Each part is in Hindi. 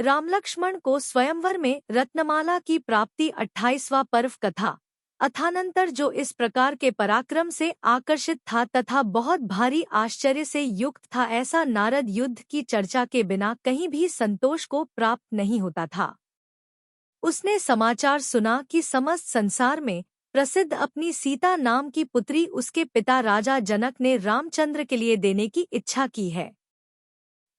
रामलक्ष्मण को स्वयंवर में रत्नमाला की प्राप्ति 28वां पर्व कथा। अथानंतर जो इस प्रकार के पराक्रम से आकर्षित था तथा बहुत भारी आश्चर्य से युक्त था, ऐसा नारद युद्ध की चर्चा के बिना कहीं भी संतोष को प्राप्त नहीं होता था। उसने समाचार सुना कि समस्त संसार में प्रसिद्ध अपनी सीता नाम की पुत्री उसके पिता राजा जनक ने रामचंद्र के लिए देने की इच्छा की है।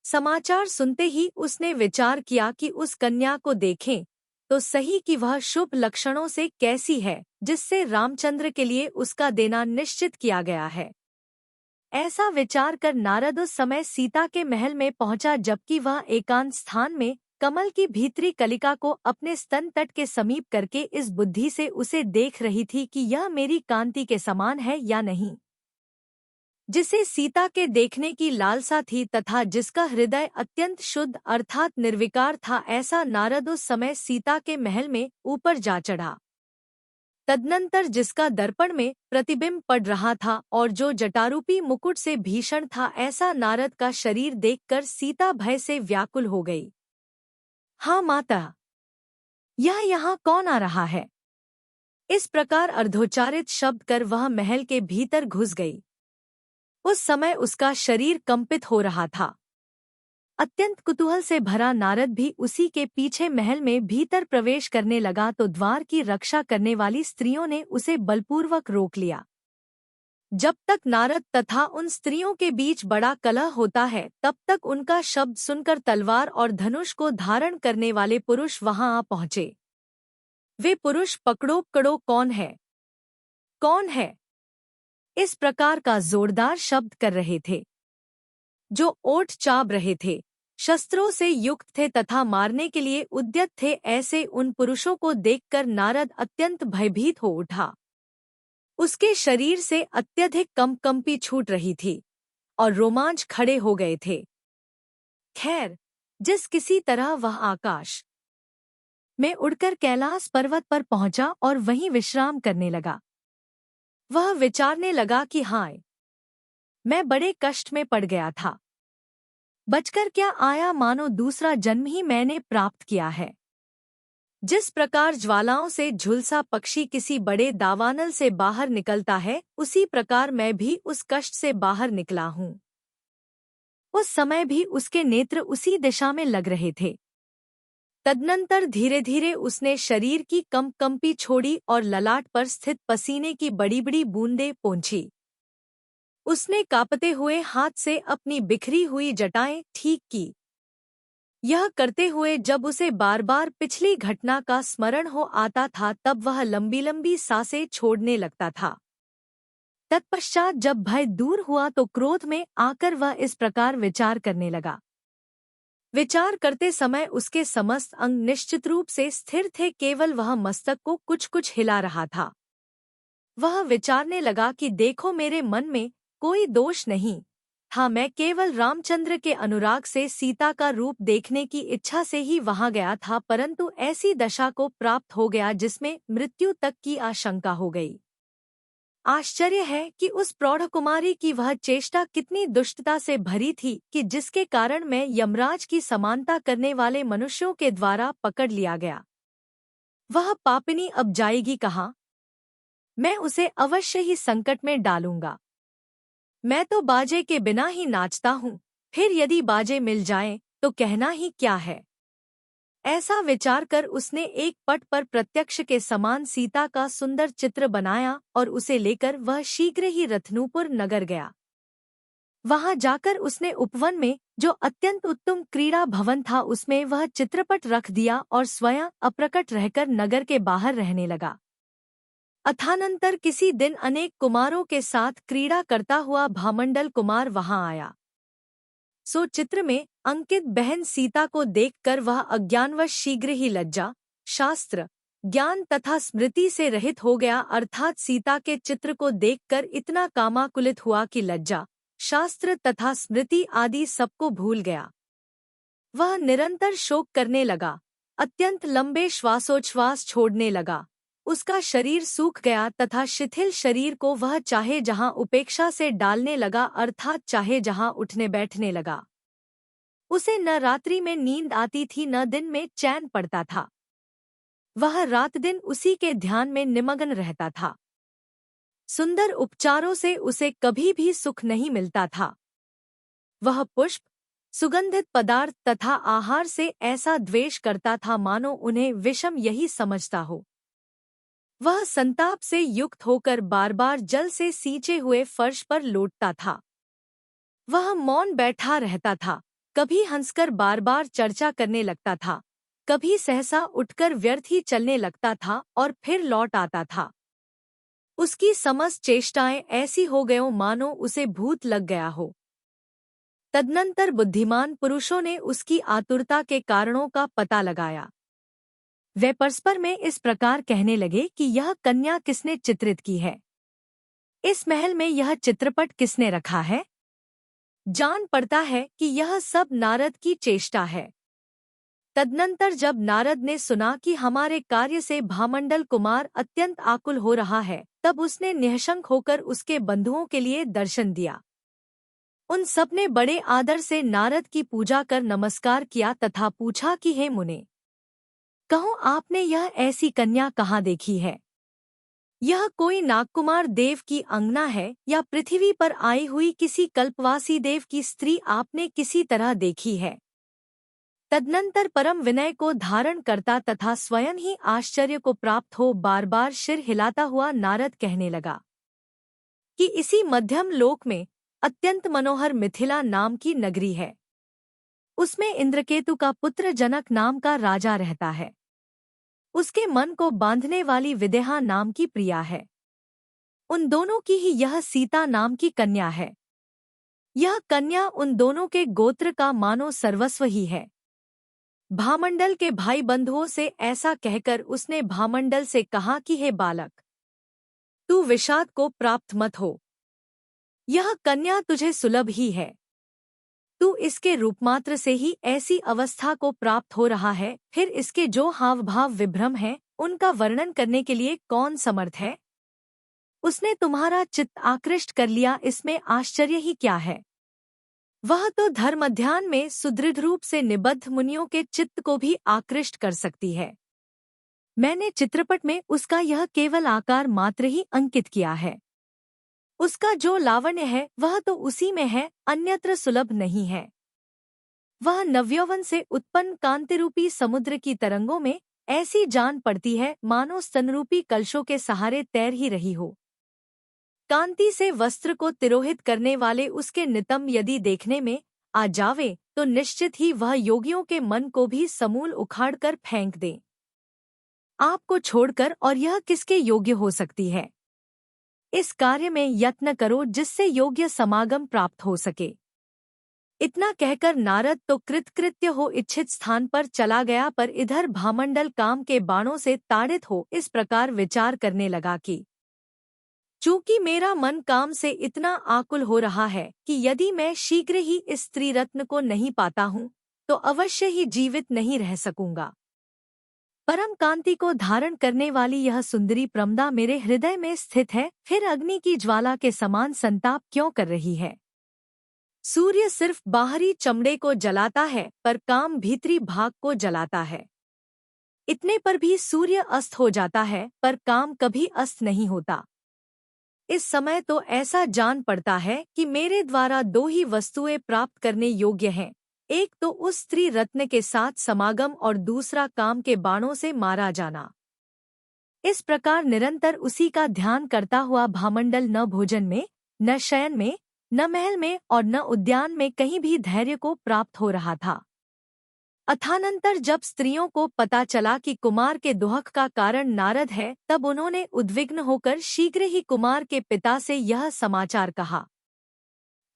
समाचार सुनते ही उसने विचार किया कि उस कन्या को देखें तो सही कि वह शुभ लक्षणों से कैसी है, जिससे रामचंद्र के लिए उसका देना निश्चित किया गया है। ऐसा विचार कर नारद उस समय सीता के महल में पहुंचा, जबकि वह एकांत स्थान में कमल की भीतरी कलिका को अपने स्तन तट के समीप करके इस बुद्धि से उसे देख रही थी कि यह मेरी कांति के समान है या नहीं। जिसे सीता के देखने की लालसा थी तथा जिसका हृदय अत्यंत शुद्ध अर्थात निर्विकार था, ऐसा नारद उस समय सीता के महल में ऊपर जा चढ़ा। तदनंतर जिसका दर्पण में प्रतिबिंब पड़ रहा था और जो जटारूपी मुकुट से भीषण था, ऐसा नारद का शरीर देखकर सीता भय से व्याकुल हो गई। हाँ माता, यह यहाँ कौन आ रहा है? इस प्रकार अर्धोच्चारित शब्द कर वह महल के भीतर घुस गई। उस समय उसका शरीर कंपित हो रहा था। अत्यंत कुतूहल से भरा नारद भी उसी के पीछे महल में भीतर प्रवेश करने लगा तो द्वार की रक्षा करने वाली स्त्रियों ने उसे बलपूर्वक रोक लिया। जब तक नारद तथा उन स्त्रियों के बीच बड़ा कलह होता है, तब तक उनका शब्द सुनकर तलवार और धनुष को धारण करने वाले पुरुष वहां आ पहुंचे। वे पुरुष पकड़ो पकड़ो, कौन है, कौन है, इस प्रकार का जोरदार शब्द कर रहे थे। जो ओठ चाब रहे थे, शस्त्रों से युक्त थे तथा मारने के लिए उद्यत थे, ऐसे उन पुरुषों को देखकर नारद अत्यंत भयभीत हो उठा। उसके शरीर से अत्यधिक कंपी छूट रही थी और रोमांच खड़े हो गए थे। खैर, जिस किसी तरह वह आकाश में उड़कर कैलाश पर्वत पर पहुंचा और वहीं विश्राम करने लगा। वह विचारने लगा कि हाय, मैं बड़े कष्ट में पड़ गया था। बचकर क्या आया, मानो दूसरा जन्म ही मैंने प्राप्त किया है। जिस प्रकार ज्वालाओं से झुलसा पक्षी किसी बड़े दावानल से बाहर निकलता है, उसी प्रकार मैं भी उस कष्ट से बाहर निकला हूँ। उस समय भी उसके नेत्र उसी दिशा में लग रहे थे। तदनंतर धीरे धीरे उसने शरीर की कंपी छोड़ी और ललाट पर स्थित पसीने की बड़ी बड़ी बूंदें पोंछी। उसने कांपते हुए हाथ से अपनी बिखरी हुई जटाएं ठीक की। यह करते हुए जब उसे बार बार पिछली घटना का स्मरण हो आता था, तब वह लंबी लंबी सांसें छोड़ने लगता था। तत्पश्चात जब भय दूर हुआ तो क्रोध में आकर वह इस प्रकार विचार करने लगा। विचार करते समय उसके समस्त अंग निश्चित रूप से स्थिर थे, केवल वह मस्तक को कुछ कुछ हिला रहा था। वह विचारने लगा कि देखो, मेरे मन में कोई दोष नहीं था। मैं केवल रामचंद्र के अनुराग से सीता का रूप देखने की इच्छा से ही वहां गया था, परंतु ऐसी दशा को प्राप्त हो गया जिसमें मृत्यु तक की आशंका हो गई। आश्चर्य है कि उस प्रौढ़ कुमारी की वह चेष्टा कितनी दुष्टता से भरी थी कि जिसके कारण मैं यमराज की समानता करने वाले मनुष्यों के द्वारा पकड़ लिया गया। वह पापिनी अब जाएगी कहाँ? मैं उसे अवश्य ही संकट में डालूंगा। मैं तो बाजे के बिना ही नाचता हूँ, फिर यदि बाजे मिल जाएं तो कहना ही क्या है। ऐसा विचार कर उसने एक पट पर प्रत्यक्ष के समान सीता का सुंदर चित्र बनाया और उसे लेकर वह शीघ्र ही रत्नूपुर नगर गया। वहां जाकर उसने उपवन में जो अत्यंत उत्तम क्रीड़ा भवन था, उसमें वह चित्रपट रख दिया और स्वयं अप्रकट रहकर नगर के बाहर रहने लगा। अथानंतर किसी दिन अनेक कुमारों के साथ क्रीड़ा करता हुआ भामंडल कुमार वहां आया। सो चित्र में अंकित बहन सीता को देखकर वह अज्ञानवश शीघ्र ही लज्जा, शास्त्र, ज्ञान तथा स्मृति से रहित हो गया, अर्थात सीता के चित्र को देखकर इतना कामाकुलित हुआ कि लज्जा, शास्त्र तथा स्मृति आदि सबको भूल गया। वह निरंतर शोक करने लगा, अत्यंत लंबे श्वासोच्छ्वास छोड़ने लगा। उसका शरीर सूख गया तथा शिथिल शरीर को वह चाहे जहां उपेक्षा से डालने लगा, अर्थात चाहे जहां उठने बैठने लगा। उसे न रात्रि में नींद आती थी न दिन में चैन पड़ता था। वह रात दिन उसी के ध्यान में निमग्न रहता था। सुंदर उपचारों से उसे कभी भी सुख नहीं मिलता था। वह पुष्प, सुगंधित पदार्थ तथा आहार से ऐसा द्वेष करता था मानो उन्हें विषम यही समझता हो। वह संताप से युक्त होकर बार बार जल से सींचे हुए फर्श पर लौटता था। वह मौन बैठा रहता था, कभी हंसकर बार बार चर्चा करने लगता था, कभी सहसा उठकर व्यर्थ ही चलने लगता था और फिर लौट आता था। उसकी समस्त चेष्टाएं ऐसी हो गयों मानो उसे भूत लग गया हो। तदनंतर बुद्धिमान पुरुषों ने उसकी आतुरता के कारणों का पता लगाया। वे परस्पर में इस प्रकार कहने लगे कि यह कन्या किसने चित्रित की है, इस महल में यह चित्रपट किसने रखा है। जान पड़ता है कि यह सब नारद की चेष्टा है। तदनंतर जब नारद ने सुना कि हमारे कार्य से भामंडल कुमार अत्यंत आकुल हो रहा है, तब उसने निःशंक होकर उसके बंधुओं के लिए दर्शन दिया। उन सबने बड़े आदर से नारद की पूजा कर नमस्कार किया तथा पूछा कि हे मुने, कहो आपने यह ऐसी कन्या कहाँ देखी है? यह कोई नागकुमार देव की अंगना है या पृथ्वी पर आई हुई किसी कल्पवासी देव की स्त्री आपने किसी तरह देखी है? तदनंतर परम विनय को धारण करता तथा स्वयं ही आश्चर्य को प्राप्त हो बार बार सिर हिलाता हुआ नारद कहने लगा कि इसी मध्यम लोक में अत्यंत मनोहर मिथिला नाम की नगरी है। उसमें इंद्रकेतु का पुत्र जनक नाम का राजा रहता है। उसके मन को बांधने वाली विदेहा नाम की प्रिया है। उन दोनों की ही यह सीता नाम की कन्या है। यह कन्या उन दोनों के गोत्र का मानो सर्वस्व ही है। भामंडल के भाई बंधुओं से ऐसा कहकर उसने भामंडल से कहा कि हे बालक, तू विषाद को प्राप्त मत हो। यह कन्या तुझे सुलभ ही है। तू इसके रूपमात्र से ही ऐसी अवस्था को प्राप्त हो रहा है, फिर इसके जो हाव भाव विभ्रम है उनका वर्णन करने के लिए कौन समर्थ है? उसने तुम्हारा चित्त आकृष्ट कर लिया, इसमें आश्चर्य ही क्या है? वह तो धर्मध्यान में सुदृढ़ रूप से निबद्ध मुनियों के चित्त को भी आकृष्ट कर सकती है। मैंने चित्रपट में उसका यह केवल आकार मात्र ही अंकित किया है। उसका जो लावण्य है वह तो उसी में है, अन्यत्र सुलभ नहीं है। वह नवयौवन से उत्पन्न कांतिरूपी समुद्र की तरंगों में ऐसी जान पड़ती है मानो स्तनरूपी कलशों के सहारे तैर ही रही हो। कांति से वस्त्र को तिरोहित करने वाले उसके नितंब यदि देखने में आ जावे तो निश्चित ही वह योगियों के मन को भी समूल उखाड़कर फेंक दे। आपको छोड़कर और यह किसके योग्य हो सकती है? इस कार्य में यत्न करो जिससे योग्य समागम प्राप्त हो सके। इतना कहकर नारद तो कृतकृत्य हो इच्छित स्थान पर चला गया, पर इधर भामंडल काम के बाणों से ताड़ित हो इस प्रकार विचार करने लगा कि चूंकि मेरा मन काम से इतना आकुल हो रहा है कि यदि मैं शीघ्र ही इस स्त्री रत्न को नहीं पाता हूँ तो अवश्य ही जीवित नहीं रह सकूंगा। परम कांति को धारण करने वाली यह सुंदरी प्रमदा मेरे हृदय में स्थित है, फिर अग्नि की ज्वाला के समान संताप क्यों कर रही है? सूर्य सिर्फ बाहरी चमड़े को जलाता है पर काम भीतरी भाग को जलाता है। इतने पर भी सूर्य अस्त हो जाता है पर काम कभी अस्त नहीं होता। इस समय तो ऐसा जान पड़ता है कि मेरे द्वारा दो ही वस्तुएं प्राप्त करने योग्य हैं, एक तो उस स्त्री रत्न के साथ समागम और दूसरा काम के बाणों से मारा जाना। इस प्रकार निरंतर उसी का ध्यान करता हुआ भामंडल न भोजन में, न शयन में, न महल में और न उद्यान में कहीं भी धैर्य को प्राप्त हो रहा था। अथानंतर जब स्त्रियों को पता चला कि कुमार के दुहक का कारण नारद है, तब उन्होंने उद्विग्न होकर शीघ्र ही कुमार के पिता से यह समाचार कहा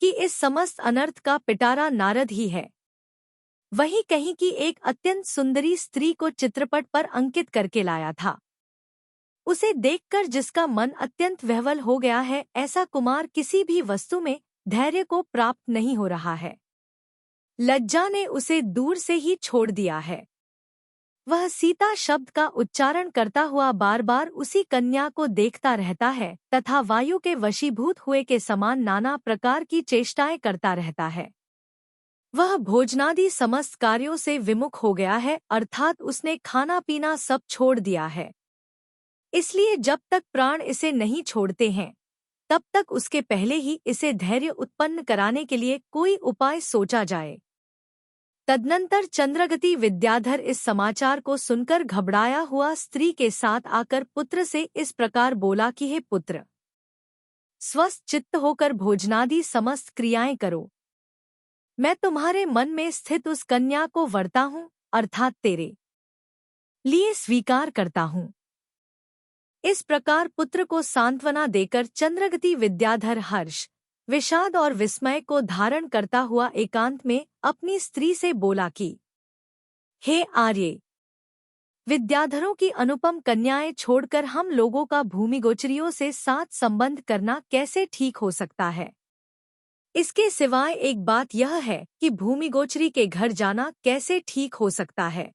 कि इस समस्त अनर्थ का पिटारा नारद ही है। वही कहीं की एक अत्यंत सुंदरी स्त्री को चित्रपट पर अंकित करके लाया था। उसे देखकर जिसका मन अत्यंत विह्वल हो गया है, ऐसा कुमार किसी भी वस्तु में धैर्य को प्राप्त नहीं हो रहा है। लज्जा ने उसे दूर से ही छोड़ दिया है। वह सीता शब्द का उच्चारण करता हुआ बार बार उसी कन्या को देखता रहता है तथा वायु के वशीभूत हुए के समान नाना प्रकार की चेष्टाएं करता रहता है। वह भोजनादि समस्त कार्यों से विमुख हो गया है, अर्थात उसने खाना पीना सब छोड़ दिया है। इसलिए जब तक प्राण इसे नहीं छोड़ते हैं, तब तक उसके पहले ही इसे धैर्य उत्पन्न कराने के लिए कोई उपाय सोचा जाए। तदनंतर चंद्रगति विद्याधर इस समाचार को सुनकर घबराया हुआ स्त्री के साथ आकर पुत्र से इस प्रकार बोला कि हे पुत्र, स्वस्थ चित्त होकर भोजनादि समस्त क्रियाएं करो। मैं तुम्हारे मन में स्थित उस कन्या को वरता हूँ, अर्थात तेरे लिए स्वीकार करता हूँ। इस प्रकार पुत्र को सांत्वना देकर चंद्रगति विद्याधर हर्ष, विषाद और विस्मय को धारण करता हुआ एकांत में अपनी स्त्री से बोला कि हे आर्ये, विद्याधरों की अनुपम कन्याएं छोड़कर हम लोगों का भूमिगोचरियों से साथ संबंध करना कैसे ठीक हो सकता है। इसके सिवाय एक बात यह है कि भूमिगोचरी के घर जाना कैसे ठीक हो सकता है।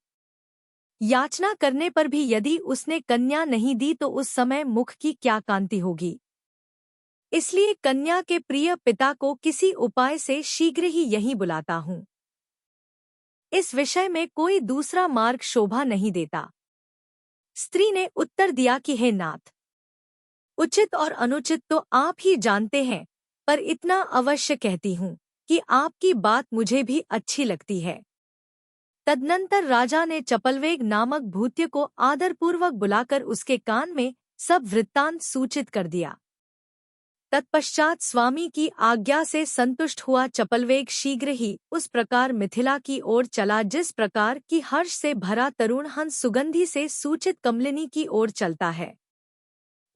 याचना करने पर भी यदि उसने कन्या नहीं दी तो उस समय मुख की क्या कांति होगी। इसलिए कन्या के प्रिय पिता को किसी उपाय से शीघ्र ही यहीं बुलाता हूँ। इस विषय में कोई दूसरा मार्ग शोभा नहीं देता। स्त्री ने उत्तर दिया कि हे नाथ, उचित और अनुचित तो आप ही जानते हैं, पर इतना अवश्य कहती हूँ कि आपकी बात मुझे भी अच्छी लगती है। तदनंतर राजा ने चपलवेग नामक भूत्य को आदरपूर्वक बुलाकर उसके कान में सब वृत्तांत सूचित कर दिया। तत्पश्चात स्वामी की आज्ञा से संतुष्ट हुआ चपलवेग शीघ्र ही उस प्रकार मिथिला की ओर चला जिस प्रकार की हर्ष से भरा तरुण हंस सुगंधि से सूचित कमलिनी की ओर चलता है।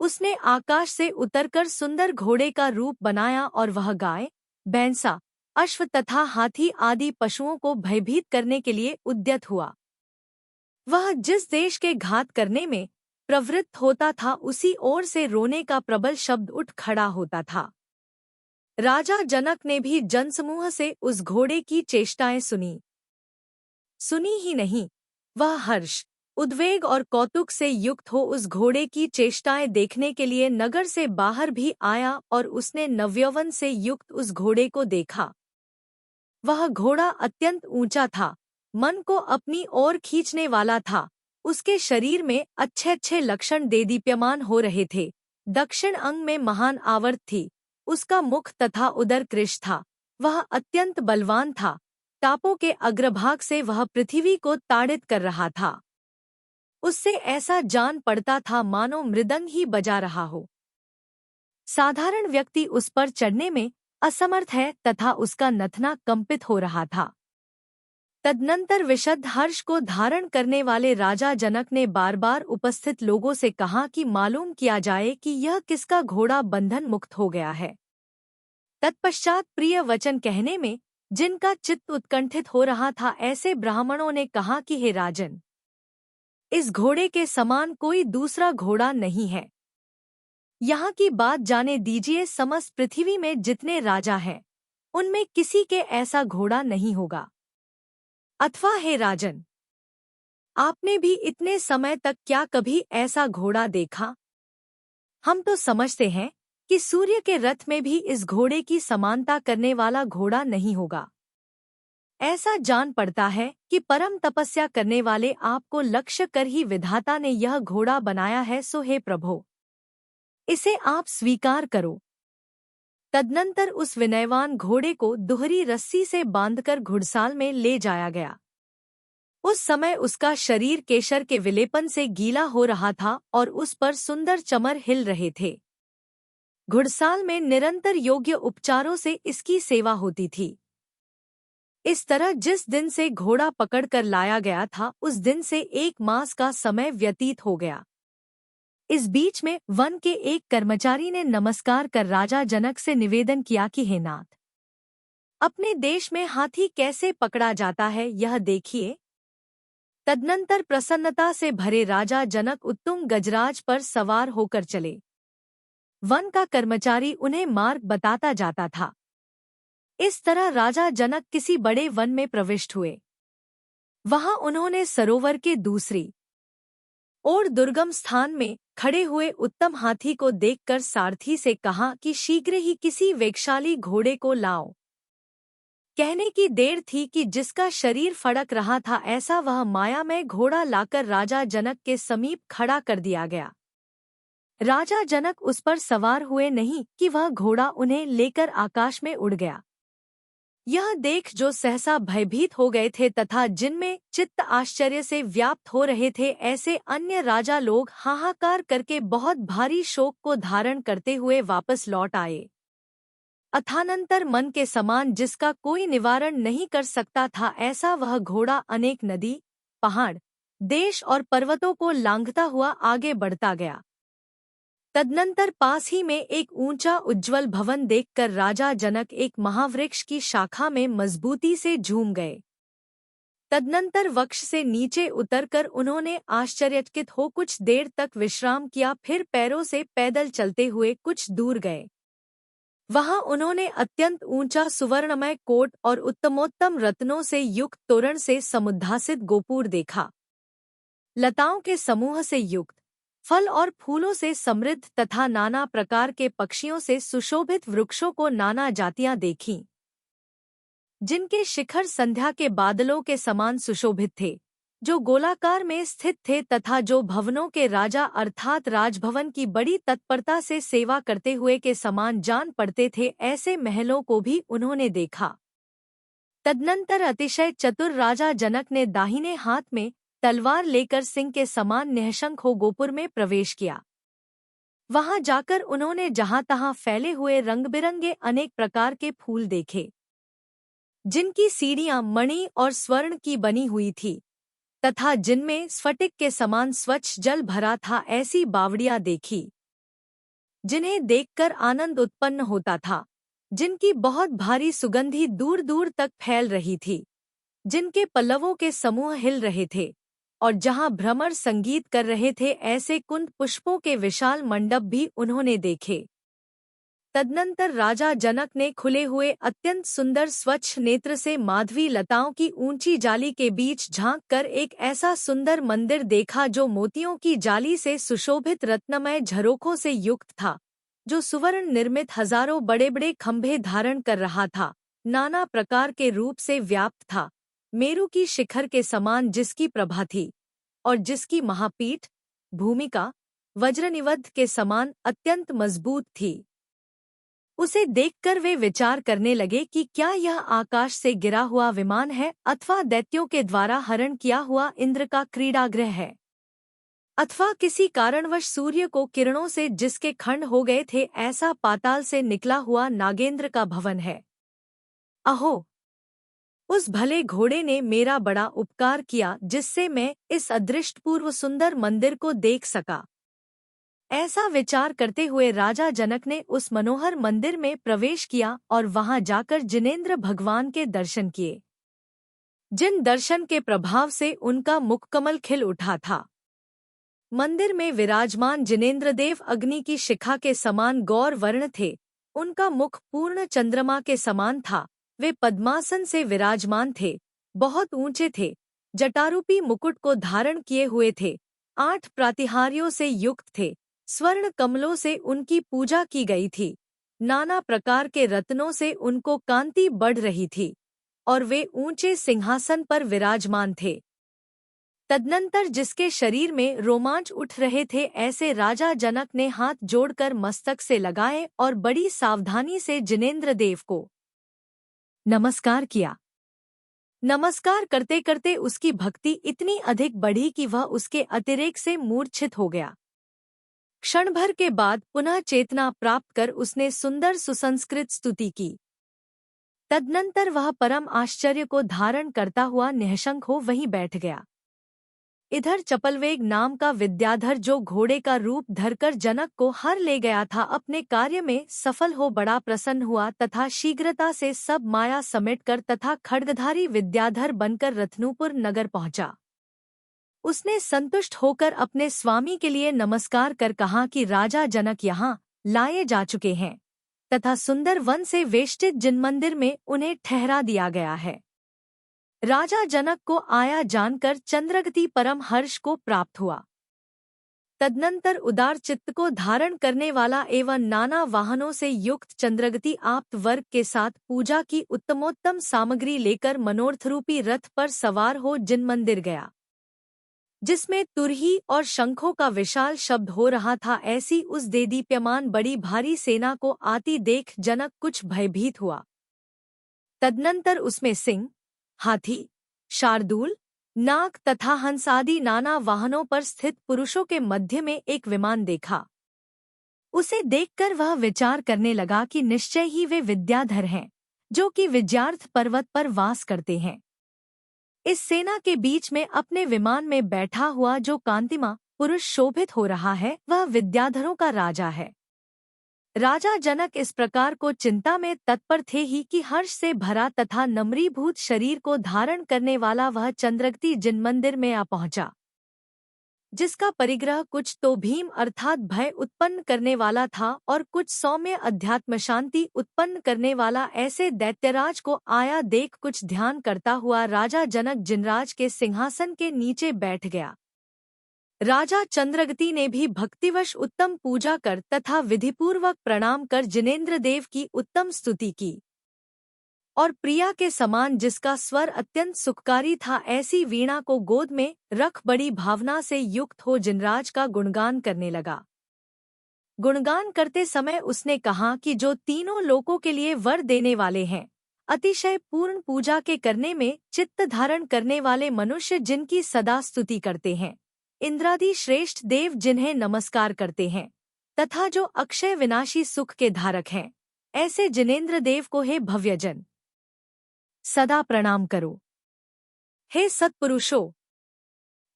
उसने आकाश से उतरकर सुंदर घोड़े का रूप बनाया और वह गाय, भैंसा, अश्व तथा हाथी आदि पशुओं को भयभीत करने के लिए उद्यत हुआ। वह जिस देश के घात करने में प्रवृत्त होता था उसी ओर से रोने का प्रबल शब्द उठ खड़ा होता था। राजा जनक ने भी जनसमूह से उस घोड़े की चेष्टाएं सुनी ही नहीं, वह हर्ष, उद्वेग और कौतुक से युक्त हो उस घोड़े की चेष्टाएं देखने के लिए नगर से बाहर भी आया और उसने नवयौवन से युक्त उस घोड़े को देखा। वह घोड़ा अत्यंत ऊंचा था, मन को अपनी ओर खींचने वाला था। उसके शरीर में अच्छे अच्छे लक्षण देदीप्यमान हो रहे थे। दक्षिण अंग में महान आवर्त थी, उसका मुख तथा उदर कृश था। वह अत्यंत बलवान था। टापों के अग्रभाग से वह पृथ्वी को ताड़ित कर रहा था। उससे ऐसा जान पड़ता था मानो मृदंग ही बजा रहा हो। साधारण व्यक्ति उस पर चढ़ने में असमर्थ है तथा उसका नथना कंपित हो रहा था। तदनंतर विशद हर्ष को धारण करने वाले राजा जनक ने बार बार उपस्थित लोगों से कहा कि मालूम किया जाए कि यह किसका घोड़ा बंधन मुक्त हो गया है। तत्पश्चात प्रिय वचन कहने में जिनका चित्त उत्कंठित हो रहा था ऐसे ब्राह्मणों ने कहा कि हे राजन, इस घोड़े के समान कोई दूसरा घोड़ा नहीं है। यहाँ की बात जाने दीजिए, समस्त पृथ्वी में जितने राजा हैं उनमें किसी के ऐसा घोड़ा नहीं होगा। अथवा हे राजन, आपने भी इतने समय तक क्या कभी ऐसा घोड़ा देखा? हम तो समझते हैं कि सूर्य के रथ में भी इस घोड़े की समानता करने वाला घोड़ा नहीं होगा। ऐसा जान पड़ता है कि परम तपस्या करने वाले आपको लक्ष्य कर ही विधाता ने यह घोड़ा बनाया है। सो हे प्रभो, इसे आप स्वीकार करो। तदनंतर उस विनयवान घोड़े को दोहरी रस्सी से बांधकर घुड़साल में ले जाया गया। उस समय उसका शरीर केशर के विलेपन से गीला हो रहा था और उस पर सुंदर चमर हिल रहे थे। घुड़साल में निरंतर योग्य उपचारों से इसकी सेवा होती थी। इस तरह जिस दिन से घोड़ा पकड़कर लाया गया था उस दिन से 1 मास का समय व्यतीत हो गया। इस बीच में वन के एक कर्मचारी ने नमस्कार कर राजा जनक से निवेदन किया कि हे नाथ, अपने देश में हाथी कैसे पकड़ा जाता है यह देखिए। तदनंतर प्रसन्नता से भरे राजा जनक उत्तुंग गजराज पर सवार होकर चले। वन का कर्मचारी उन्हें मार्ग बताता जाता था। इस तरह राजा जनक किसी बड़े वन में प्रविष्ट हुए। वहां उन्होंने सरोवर के दूसरी और दुर्गम स्थान में खड़े हुए उत्तम हाथी को देखकर सारथी से कहा कि शीघ्र ही किसी वेगशाली घोड़े को लाओ। कहने की देर थी कि जिसका शरीर फड़क रहा था ऐसा वह मायामय घोड़ा लाकर राजा जनक के समीप खड़ा कर दिया गया। राजा जनक उस पर सवार हुए नहीं कि वह घोड़ा उन्हें लेकर आकाश में उड़ गया। यह देख जो सहसा भयभीत हो गए थे तथा जिनमें चित्त आश्चर्य से व्याप्त हो रहे थे, ऐसे अन्य राजा लोग हाहाकार करके बहुत भारी शोक को धारण करते हुए वापस लौट आए। अथानंतर मन के समान जिसका कोई निवारण नहीं कर सकता था, ऐसा वह घोड़ा अनेक नदी, पहाड़, देश और पर्वतों को लांघता हुआ आगे बढ़ता गया। तदनंतर पास ही में एक ऊंचा उज्ज्वल भवन देखकर राजा जनक एक महावृक्ष की शाखा में मजबूती से झूम गए। तदनंतर वृक्ष से नीचे उतरकर उन्होंने आश्चर्यचकित हो कुछ देर तक विश्राम किया, फिर पैरों से पैदल चलते हुए कुछ दूर गए। वहां उन्होंने अत्यंत ऊंचा सुवर्णमय कोट और उत्तमोत्तम रत्नों से युक्त तोरण से समुद्भासित गोपुर देखा। लताओं के समूह से युक्त, फल और फूलों से समृद्ध तथा नाना प्रकार के पक्षियों से सुशोभित वृक्षों को नाना जातियां देखीं, जिनके शिखर संध्या के बादलों के समान सुशोभित थे, जो गोलाकार में स्थित थे तथा जो भवनों के राजा अर्थात राजभवन की बड़ी तत्परता से सेवा करते हुए के समान जान पड़ते थे, ऐसे महलों को भी उन्होंने देखा। तदनंतर अतिशय चतुर राजा जनक ने दाहिने हाथ में तलवार लेकर सिंह के समान निःशंक हो गोपुर में प्रवेश किया। वहां जाकर उन्होंने जहां तहां फैले हुए रंग बिरंगे अनेक प्रकार के फूल देखे, जिनकी सीढ़ियां मणि और स्वर्ण की बनी हुई थी तथा जिनमें स्फटिक के समान स्वच्छ जल भरा था। ऐसी बावड़ियां देखी जिन्हें देखकर आनंद उत्पन्न होता था, जिनकी बहुत भारी सुगंधी दूर दूर तक फैल रही थी, जिनके पल्लवों के समूह हिल रहे थे और जहां भ्रमर संगीत कर रहे थे, ऐसे कुंद पुष्पों के विशाल मंडप भी उन्होंने देखे। तदनंतर राजा जनक ने खुले हुए अत्यंत सुंदर स्वच्छ नेत्र से माधवी लताओं की ऊंची जाली के बीच झांक कर एक ऐसा सुंदर मंदिर देखा जो मोतियों की जाली से सुशोभित रत्नमय झरोखों से युक्त था, जो सुवर्ण निर्मित हजारों बड़े बड़े खंभे धारण कर रहा था, नाना प्रकार के रूप से व्याप्त था, मेरु की शिखर के समान जिसकी प्रभा थी और जिसकी महापीठ भूमिका वज्रनिवद्ध के समान अत्यंत मजबूत थी। उसे देखकर वे विचार करने लगे कि क्या यह आकाश से गिरा हुआ विमान है अथवा दैत्यों के द्वारा हरण किया हुआ इंद्र का क्रीड़ागृह है, अथवा किसी कारणवश सूर्य को किरणों से जिसके खंड हो गए थे ऐसा पाताल से निकला हुआ नागेंद्र का भवन है। अहो, उस भले घोड़े ने मेरा बड़ा उपकार किया जिससे मैं इस अदृष्टपूर्व सुंदर मंदिर को देख सका। ऐसा विचार करते हुए राजा जनक ने उस मनोहर मंदिर में प्रवेश किया और वहां जाकर जिनेंद्र भगवान के दर्शन किए, जिन दर्शन के प्रभाव से उनका मुखकमल खिल उठा था। मंदिर में विराजमान जिनेंद्रदेव अग्नि की शिखा के समान गौर वर्ण थे, उनका मुख पूर्ण चंद्रमा के समान था, वे पद्मासन से विराजमान थे, बहुत ऊंचे थे, जटारूपी मुकुट को धारण किए हुए थे, 8 प्रातिहार्यों से युक्त थे, स्वर्ण कमलों से उनकी पूजा की गई थी, नाना प्रकार के रत्नों से उनको कांति बढ़ रही थी और वे ऊंचे सिंहासन पर विराजमान थे। तदनंतर जिसके शरीर में रोमांच उठ रहे थे, ऐसे राजा जनक ने हाथ जोड़कर मस्तक से लगाए और बड़ी सावधानी से जिनेंद्रदेव को नमस्कार किया। नमस्कार करते करते उसकी भक्ति इतनी अधिक बढ़ी कि वह उसके अतिरेक से मूर्छित हो गया। क्षण भर के बाद पुनः चेतना प्राप्त कर उसने सुंदर सुसंस्कृत स्तुति की। तदनंतर वह परम आश्चर्य को धारण करता हुआ निःशंक हो वहीं बैठ गया। इधर चपलवेग नाम का विद्याधर जो घोड़े का रूप धरकर जनक को हर ले गया था, अपने कार्य में सफल हो बड़ा प्रसन्न हुआ तथा शीघ्रता से सब माया समेटकर तथा खड्गधारी विद्याधर बनकर रत्नूपुर नगर पहुंचा। उसने संतुष्ट होकर अपने स्वामी के लिए नमस्कार कर कहा कि राजा जनक यहाँ लाए जा चुके हैं तथा सुंदर वन से वेष्टित जिन मंदिर में उन्हें ठहरा दिया गया है। राजा जनक को आया जानकर चंद्रगति परम हर्ष को प्राप्त हुआ। तदनंतर उदार चित्त को धारण करने वाला एवं नाना वाहनों से युक्त चंद्रगति आप्त वर्ग के साथ पूजा की उत्तमोत्तम सामग्री लेकर मनोर्थरूपी रथ पर सवार हो जिन मंदिर गया, जिसमें तुरही और शंखों का विशाल शब्द हो रहा था। ऐसी उस देदीप्यमान बड़ी भारी सेना को आती देख जनक कुछ भयभीत हुआ। तदनंतर उसमें सिंह, हाथी, शार्दूल, नाग तथा हंस आदि नाना वाहनों पर स्थित पुरुषों के मध्य में एक विमान देखा। उसे देखकर वह विचार करने लगा कि निश्चय ही वे विद्याधर हैं, जो कि विद्यार्थ पर्वत पर वास करते हैं। इस सेना के बीच में अपने विमान में बैठा हुआ जो कांतिमा पुरुष शोभित हो रहा है, वह विद्याधरों का राजा है। राजा जनक इस प्रकार को चिंता में तत्पर थे ही कि हर्ष से भरा तथा नम्रीभूत शरीर को धारण करने वाला वह चंद्रगति जिन मंदिर में आ पहुंचा, जिसका परिग्रह कुछ तो भीम अर्थात भय उत्पन्न करने वाला था और कुछ सौम्य अध्यात्म शांति उत्पन्न करने वाला। ऐसे दैत्यराज को आया देख कुछ ध्यान करता हुआ राजा जनक जिनराज के सिंहासन के नीचे बैठ गया। राजा चंद्रगति ने भी भक्तिवश उत्तम पूजा कर तथा विधिपूर्वक प्रणाम कर जिनेंद्र देव की उत्तम स्तुति की और प्रिया के समान जिसका स्वर अत्यंत सुखकारी था, ऐसी वीणा को गोद में रख बड़ी भावना से युक्त हो जिनराज का गुणगान करने लगा। गुणगान करते समय उसने कहा कि जो तीनों लोकों के लिए वर देने वाले हैं, अतिशय पूर्ण पूजा के करने में चित्त धारण करने वाले मनुष्य जिनकी सदा स्तुति करते हैं, इंद्रादि श्रेष्ठ देव जिन्हें नमस्कार करते हैं तथा जो अक्षय विनाशी सुख के धारक हैं, ऐसे जिनेंद्र देव को हे भव्यजन सदा प्रणाम करो। हे सत्पुरुषों,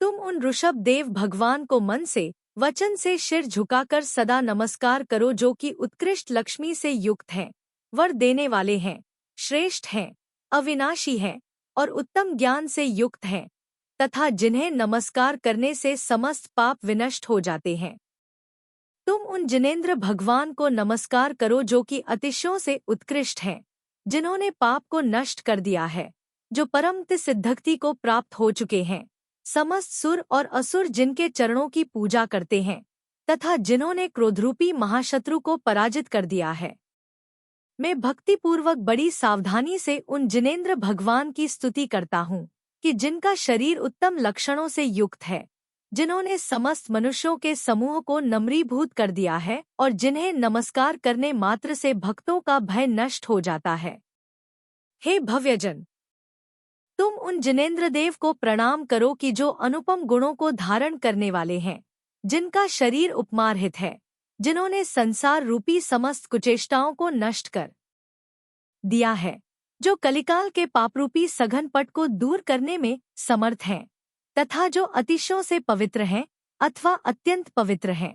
तुम उन ऋषभ देव भगवान को मन से वचन से सिर झुकाकर सदा नमस्कार करो, जो कि उत्कृष्ट लक्ष्मी से युक्त हैं, वर देने वाले हैं, श्रेष्ठ हैं, अविनाशी हैं और उत्तम ज्ञान से युक्त हैं तथा जिन्हें नमस्कार करने से समस्त पाप विनष्ट हो जाते हैं। तुम उन जिनेंद्र भगवान को नमस्कार करो जो कि अतिशयों से उत्कृष्ट हैं, जिन्होंने पाप को नष्ट कर दिया है, जो परम सिद्धक्ति को प्राप्त हो चुके हैं, समस्त सुर और असुर जिनके चरणों की पूजा करते हैं तथा जिन्होंने क्रोधरूपी महाशत्रु को पराजित कर दिया है। मैं भक्तिपूर्वक बड़ी सावधानी से उन जिनेंद्र भगवान की स्तुति करता हूँ कि जिनका शरीर उत्तम लक्षणों से युक्त है, जिन्होंने समस्त मनुष्यों के समूह को नम्रीभूत कर दिया है और जिन्हें नमस्कार करने मात्र से भक्तों का भय नष्ट हो जाता है। हे भव्यजन, तुम उन जिनेंद्र देव को प्रणाम करो कि जो अनुपम गुणों को धारण करने वाले हैं, जिनका शरीर उपमार्हित है, जिन्होंने संसार रूपी समस्त कुचेष्टाओं को नष्ट कर दिया है, जो कलिकाल के पापरूपी सघन पट को दूर करने में समर्थ हैं तथा जो अतिशयों से पवित्र हैं अथवा अत्यंत पवित्र हैं।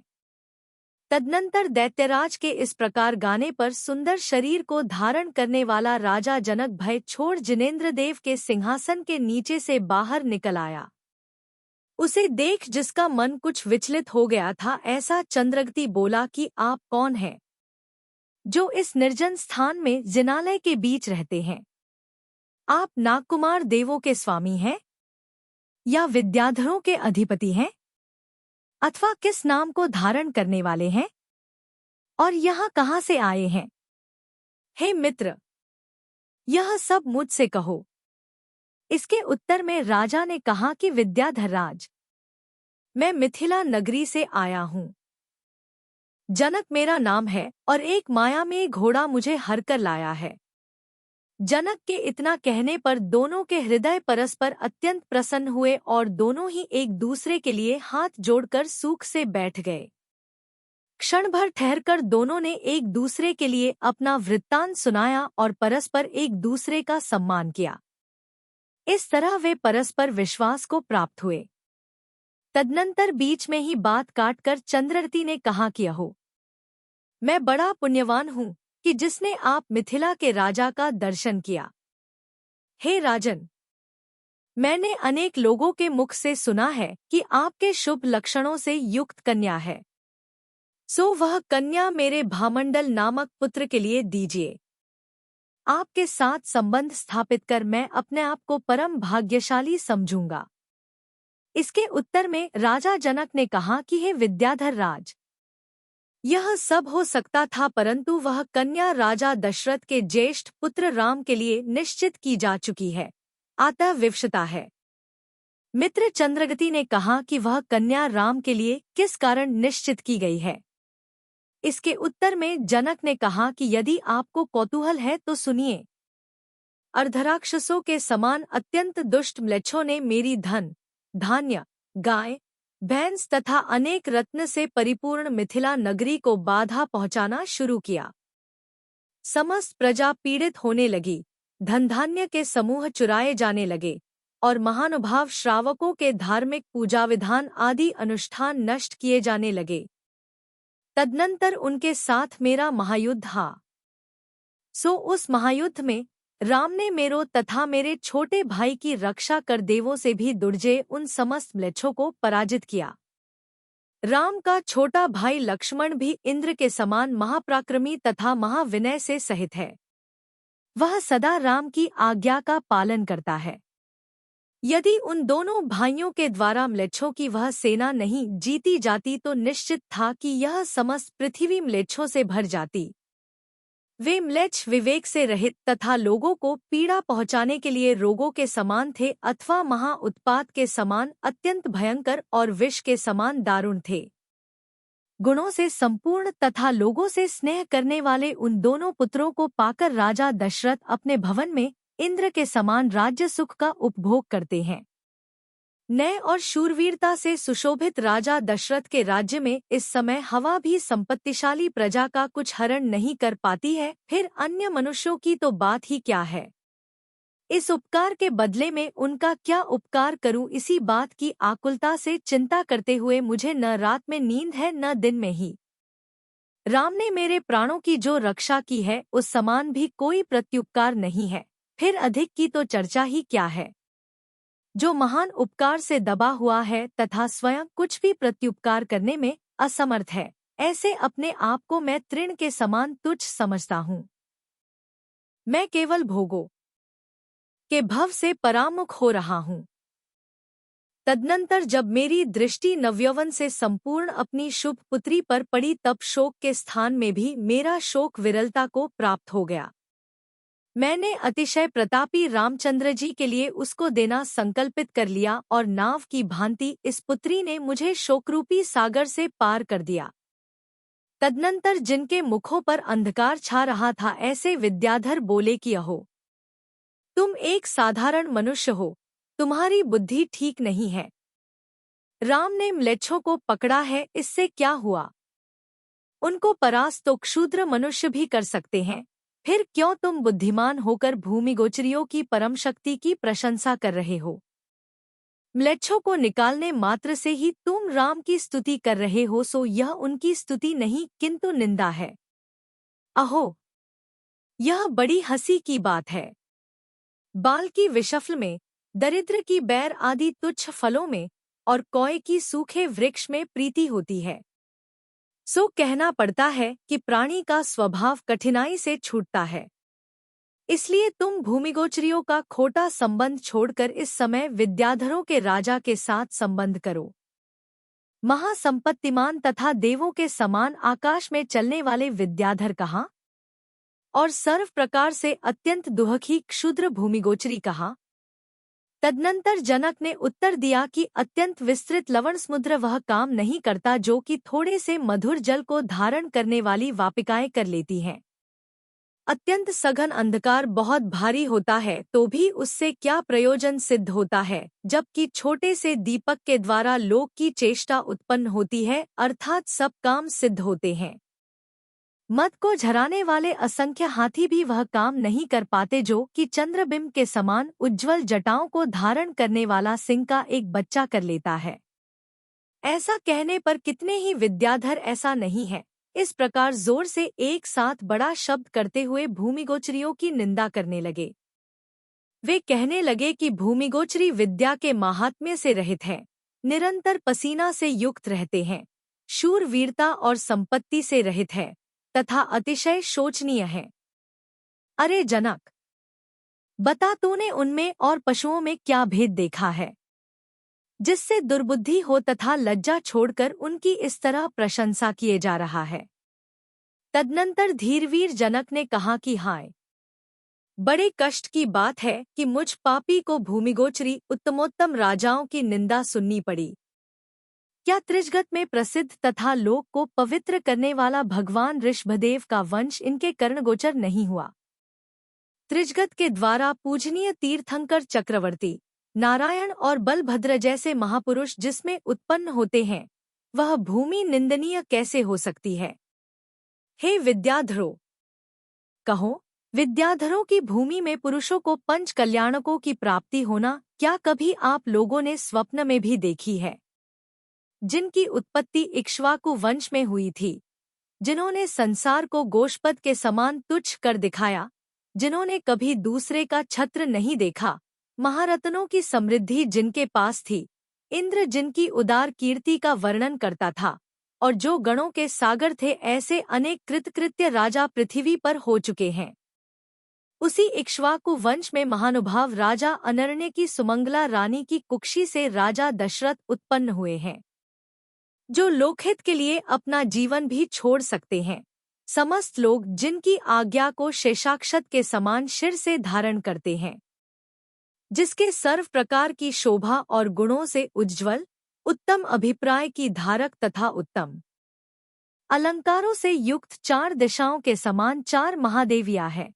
तदनंतर दैत्यराज के इस प्रकार गाने पर सुंदर शरीर को धारण करने वाला राजा जनक भय छोड़ जिनेंद्र देव के सिंहासन के नीचे से बाहर निकल आया। उसे देख जिसका मन कुछ विचलित हो गया था, ऐसा चंद्रगति बोला कि आप कौन हैं, जो इस निर्जन स्थान में जिनालय के बीच रहते हैं? आप नागकुमार देवों के स्वामी हैं या विद्याधरों के अधिपति हैं, अथवा किस नाम को धारण करने वाले हैं और यहाँ कहाँ से आए हैं? हे मित्र, यह सब मुझसे कहो। इसके उत्तर में राजा ने कहा कि विद्याधर राज, मैं मिथिला नगरी से आया हूँ। जनक मेरा नाम है और एक माया में घोड़ा मुझे हर कर लाया है। जनक के इतना कहने पर दोनों के हृदय परस्पर अत्यंत प्रसन्न हुए और दोनों ही एक दूसरे के लिए हाथ जोड़कर सूख से बैठ गए। क्षण भर ठहरकर दोनों ने एक दूसरे के लिए अपना वृत्तांत सुनाया और परस्पर एक दूसरे का सम्मान किया। इस तरह वे परस्पर विश्वास को प्राप्त हुए। तदनंतर बीच में ही बात काटकर चंद्ररती ने कहा कि अहो, मैं बड़ा पुण्यवान हूँ कि जिसने आप मिथिला के राजा का दर्शन किया। हे राजन, मैंने अनेक लोगों के मुख से सुना है कि आपके शुभ लक्षणों से युक्त कन्या है, सो वह कन्या मेरे भामंडल नामक पुत्र के लिए दीजिए। आपके साथ संबंध स्थापित कर मैं अपने आप को परम भाग्यशाली समझूंगा। इसके उत्तर में राजा जनक ने कहा कि हे विद्याधर राज, यह सब हो सकता था, परंतु वह कन्या राजा दशरथ के ज्येष्ठ पुत्र राम के लिए निश्चित की जा चुकी है, अतः विवशता है। मित्र चंद्रगति ने कहा कि वह कन्या राम के लिए किस कारण निश्चित की गई है। इसके उत्तर में जनक ने कहा कि यदि आपको कौतूहल है तो सुनिए। अर्धराक्षसों के समान अत्यंत दुष्ट म्लेच्छों ने मेरी धन, धान्य, गाय, भैंस तथा अनेक रत्न से परिपूर्ण मिथिला नगरी को बाधा पहुंचाना शुरू किया। समस्त प्रजा पीड़ित होने लगी, धन धान्य के समूह चुराए जाने लगे और महानुभाव श्रावकों के धार्मिक पूजा विधान आदि अनुष्ठान नष्ट किए जाने लगे। तदनंतर उनके साथ मेरा महायुद्ध हा। सो उस महायुद्ध में राम ने मेरो तथा मेरे छोटे भाई की रक्षा कर देवों से भी दुर्जय उन समस्त म्लेच्छों को पराजित किया। राम का छोटा भाई लक्ष्मण भी इंद्र के समान महापराक्रमी तथा महाविनय से सहित है। वह सदा राम की आज्ञा का पालन करता है। यदि उन दोनों भाइयों के द्वारा म्लेच्छों की वह सेना नहीं जीती जाती तो निश्चित था कि यह समस्त पृथ्वी म्लेच्छों से भर जाती। वे म्लेच्छ विवेक से रहित तथा लोगों को पीड़ा पहुंचाने के लिए रोगों के समान थे अथवा महा उत्पात के समान अत्यंत भयंकर और विष के समान दारुण थे। गुणों से संपूर्ण तथा लोगों से स्नेह करने वाले उन दोनों पुत्रों को पाकर राजा दशरथ अपने भवन में इंद्र के समान राज्य सुख का उपभोग करते हैं। नय और शूरवीरता से सुशोभित राजा दशरथ के राज्य में इस समय हवा भी संपत्तिशाली प्रजा का कुछ हरण नहीं कर पाती है, फिर अन्य मनुष्यों की तो बात ही क्या है। इस उपकार के बदले में उनका क्या उपकार करूं, इसी बात की आकुलता से चिंता करते हुए मुझे न रात में नींद है न दिन में ही। राम ने मेरे प्राणों की जो रक्षा की है उस समान भी कोई प्रत्युपकार नहीं है, फिर अधिक की तो चर्चा ही क्या है। जो महान उपकार से दबा हुआ है तथा स्वयं कुछ भी प्रत्युपकार करने में असमर्थ है, ऐसे अपने आप को मैं तृण के समान तुच्छ समझता हूँ। मैं केवल भोगों के भव से परामुख हो रहा हूँ। तदनंतर जब मेरी दृष्टि नवयौवन से संपूर्ण अपनी शुभ पुत्री पर पड़ी तब शोक के स्थान में भी मेरा शोक विरलता को प्राप्त हो गया। मैंने अतिशय प्रतापी रामचंद्र जी के लिए उसको देना संकल्पित कर लिया और नाव की भांति इस पुत्री ने मुझे शोकरूपी सागर से पार कर दिया। तदनंतर जिनके मुखों पर अंधकार छा रहा था ऐसे विद्याधर बोले कि अहो, तुम एक साधारण मनुष्य हो, तुम्हारी बुद्धि ठीक नहीं है। राम ने म्लेच्छों को पकड़ा है, इससे क्या हुआ? उनको परास्त तो क्षुद्र मनुष्य भी कर सकते हैं, फिर क्यों तुम बुद्धिमान होकर भूमिगोचरियों की परम शक्ति की प्रशंसा कर रहे हो? म्लेच्छों को निकालने मात्र से ही तुम राम की स्तुति कर रहे हो, सो यह उनकी स्तुति नहीं किंतु निंदा है। अहो, यह बड़ी हंसी की बात है। बाल की विषफल में, दरिद्र की बैर आदि तुच्छ फलों में और कौए की सूखे वृक्ष में प्रीति होती है। सो कहना पड़ता है कि प्राणी का स्वभाव कठिनाई से छूटता है। इसलिए तुम भूमिगोचरियों का खोटा संबंध छोड़कर इस समय विद्याधरों के राजा के साथ संबंध करो। महासंपत्तिमान तथा देवों के समान आकाश में चलने वाले विद्याधर कहाँ? और सर्व प्रकार से अत्यंत दुहखी क्षुद्र भूमिगोचरी कहाँ? तदनंतर जनक ने उत्तर दिया कि अत्यंत विस्तृत लवण समुद्र वह काम नहीं करता जो कि थोड़े से मधुर जल को धारण करने वाली वापिकाएं कर लेती हैं। अत्यंत सघन अंधकार बहुत भारी होता है तो भी उससे क्या प्रयोजन सिद्ध होता है, जबकि छोटे से दीपक के द्वारा लोक की चेष्टा उत्पन्न होती है, अर्थात सब काम सिद्ध होते हैं। मद को झराने वाले असंख्य हाथी भी वह काम नहीं कर पाते जो कि चंद्रबिंब के समान उज्ज्वल जटाओं को धारण करने वाला सिंह का एक बच्चा कर लेता है। ऐसा कहने पर कितने ही विद्याधर ऐसा नहीं है, इस प्रकार जोर से एक साथ बड़ा शब्द करते हुए भूमिगोचरियों की निंदा करने लगे। वे कहने लगे कि भूमिगोचरी विद्या के माहात्म्य से रहित है, निरंतर पसीना से युक्त रहते हैं, शूरवीरता और संपत्ति से रहित है तथा अतिशय शोचनीय है। अरे जनक, बता तूने उनमें और पशुओं में क्या भेद देखा है? जिससे दुर्बुद्धि हो तथा लज्जा छोड़कर उनकी इस तरह प्रशंसा किए जा रहा है। तदनंतर धीरवीर जनक ने कहा कि हाय, बड़े कष्ट की बात है कि मुझ पापी को भूमिगोचरी उत्तमोत्तम राजाओं की निंदा सुननी पड़ी। क्या त्रिजगत में प्रसिद्ध तथा लोक को पवित्र करने वाला भगवान ऋषभदेव का वंश इनके कर्णगोचर नहीं हुआ? त्रिजगत के द्वारा पूजनीय तीर्थंकर चक्रवर्ती नारायण और बलभद्र जैसे महापुरुष जिसमें उत्पन्न होते हैं, वह भूमि निंदनीय कैसे हो सकती है? हे विद्याधरों, कहो, विद्याधरों की भूमि में पुरुषों को पंच कल्याणकों की प्राप्ति होना क्या कभी आप लोगों ने स्वप्न में भी देखी है? जिनकी उत्पत्ति इक्ष्वाकु वंश में हुई थी, जिन्होंने संसार को गोशपद के समान तुच्छ कर दिखाया, जिन्होंने कभी दूसरे का छत्र नहीं देखा, महारत्नों की समृद्धि जिनके पास थी, इंद्र जिनकी उदार कीर्ति का वर्णन करता था, और जो गणों के सागर थे, ऐसे अनेक कृतकृत्य राजा पृथ्वी पर हो चुके हैं। उसी इक्ष्वाकु वंश में महानुभाव राजा अनर्ण्य की सुमंगला रानी की कुक्षी से राजा दशरथ उत्पन्न हुए हैं, जो लोकहित के लिए अपना जीवन भी छोड़ सकते हैं। समस्त लोग जिनकी आज्ञा को शेषाक्षत के समान शिर से धारण करते हैं, जिसके सर्व प्रकार की शोभा और गुणों से उज्ज्वल, उत्तम अभिप्राय की धारक तथा उत्तम अलंकारों से युक्त 4 दिशाओं के समान 4 महादेवियाँ हैं।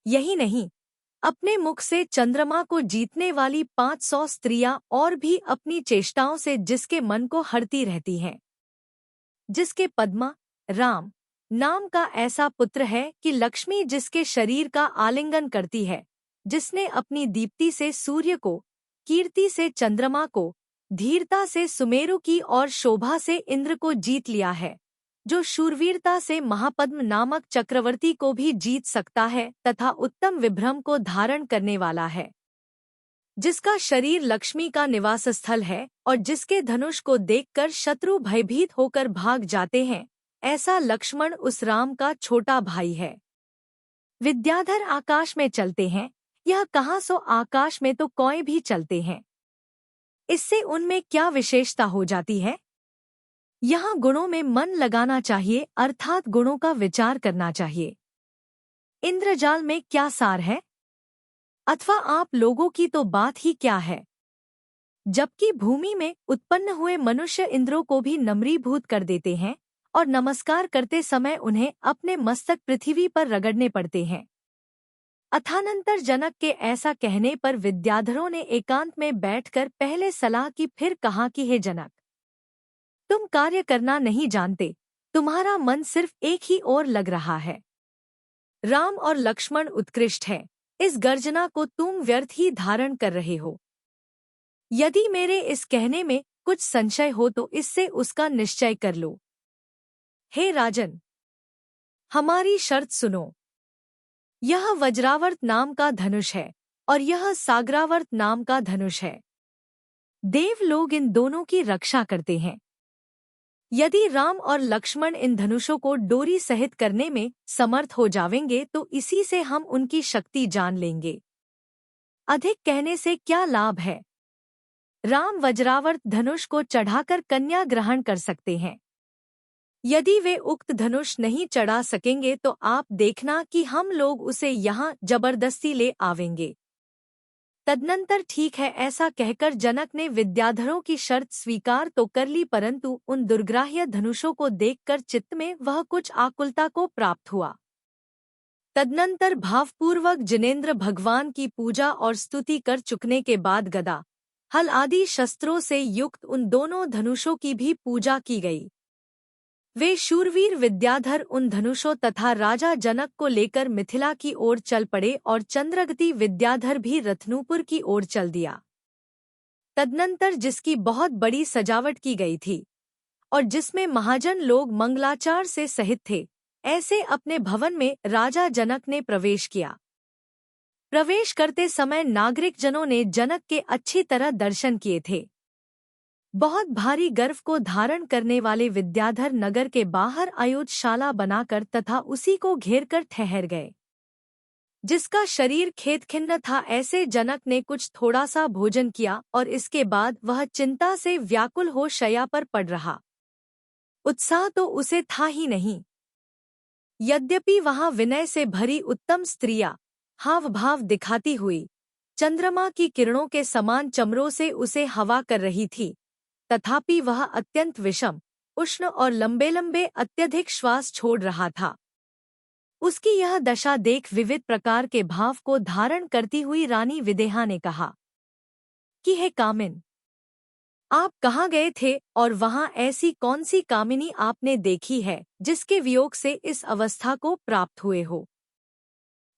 यही नहीं, अपने मुख से चंद्रमा को जीतने वाली 500 स्त्रियां और भी अपनी चेष्टाओं से जिसके मन को हरती रहती हैं, जिसके पद्मा राम नाम का ऐसा पुत्र है कि लक्ष्मी जिसके शरीर का आलिंगन करती है, जिसने अपनी दीप्ति से सूर्य को, कीर्ति से चंद्रमा को, धीरता से सुमेरु की और शोभा से इंद्र को जीत लिया है, जो शूरवीरता से महापद्म नामक चक्रवर्ती को भी जीत सकता है तथा उत्तम विभ्रम को धारण करने वाला है, जिसका शरीर लक्ष्मी का निवास स्थल है और जिसके धनुष को देखकर शत्रु भयभीत होकर भाग जाते हैं, ऐसा लक्ष्मण उस राम का छोटा भाई है। विद्याधर आकाश में चलते हैं, यह कहाँ सो आकाश में तो कोई भी चलते हैं। इससे उनमें क्या विशेषता हो जाती है? यहाँ गुणों में मन लगाना चाहिए, अर्थात गुणों का विचार करना चाहिए। इंद्रजाल में क्या सार है? अथवा आप लोगों की तो बात ही क्या है, जबकि भूमि में उत्पन्न हुए मनुष्य इंद्रों को भी नम्रीभूत कर देते हैं और नमस्कार करते समय उन्हें अपने मस्तक पृथ्वी पर रगड़ने पड़ते हैं। अथानंतर जनक के ऐसा कहने पर विद्याधरों ने एकांत में बैठकर पहले सलाह की, फिर कहा कि हे जनक, तुम कार्य करना नहीं जानते, तुम्हारा मन सिर्फ एक ही ओर लग रहा है। राम और लक्ष्मण उत्कृष्ट है, इस गर्जना को तुम व्यर्थ ही धारण कर रहे हो। यदि मेरे इस कहने में कुछ संशय हो तो इससे उसका निश्चय कर लो। हे राजन, हमारी शर्त सुनो। यह वज्रावर्त नाम का धनुष है और यह सागरावर्त नाम का धनुष है। देव लोग इन दोनों की रक्षा करते हैं। यदि राम और लक्ष्मण इन धनुषों को डोरी सहित करने में समर्थ हो जावेंगे तो इसी से हम उनकी शक्ति जान लेंगे। अधिक कहने से क्या लाभ है? राम वज्रावर्त धनुष को चढ़ाकर कन्या ग्रहण कर सकते हैं। यदि वे उक्त धनुष नहीं चढ़ा सकेंगे तो आप देखना कि हम लोग उसे यहाँ जबरदस्ती ले आवेंगे। तदनंतर ठीक है, ऐसा कहकर जनक ने विद्याधरों की शर्त स्वीकार तो कर ली, परंतु उन दुर्ग्राह्य धनुषों को देखकर चित्त में वह कुछ आकुलता को प्राप्त हुआ। तदनंतर भावपूर्वक जिनेंद्र भगवान की पूजा और स्तुति कर चुकने के बाद गदा, हल आदि शस्त्रों से युक्त उन दोनों धनुषों की भी पूजा की गई। वे शूरवीर विद्याधर उन धनुषों तथा राजा जनक को लेकर मिथिला की ओर चल पड़े और चंद्रगति विद्याधर भी रत्नूपुर की ओर चल दिया। तदनंतर जिसकी बहुत बड़ी सजावट की गई थी और जिसमें महाजन लोग मंगलाचार से सहित थे, ऐसे अपने भवन में राजा जनक ने प्रवेश किया। प्रवेश करते समय नागरिक जनों ने जनक के अच्छी तरह दर्शन किए थे। बहुत भारी गर्व को धारण करने वाले विद्याधर नगर के बाहर आयोजशाला बनाकर तथा उसी को घेरकर ठहर गए। जिसका शरीर खेदखिन्न था। ऐसे जनक ने कुछ थोड़ा सा भोजन किया और इसके बाद वह चिंता से व्याकुल हो शैया पर पड़ रहा। उत्साह तो उसे था ही नहीं। यद्यपि वहां विनय से भरी उत्तम स्त्रियां हाव भाव दिखाती हुई चंद्रमा की किरणों के समान चमरों से उसे हवा कर रही थी, तथापि वह अत्यंत विषम, उष्ण और लंबे लंबे अत्यधिक श्वास छोड़ रहा था। उसकी यह दशा देख विविध प्रकार के भाव को धारण करती हुई रानी विदेहा ने कहा कि हे कामिन, आप कहाँ गए थे और वहां ऐसी कौन सी कामिनी आपने देखी है जिसके वियोग से इस अवस्था को प्राप्त हुए हो?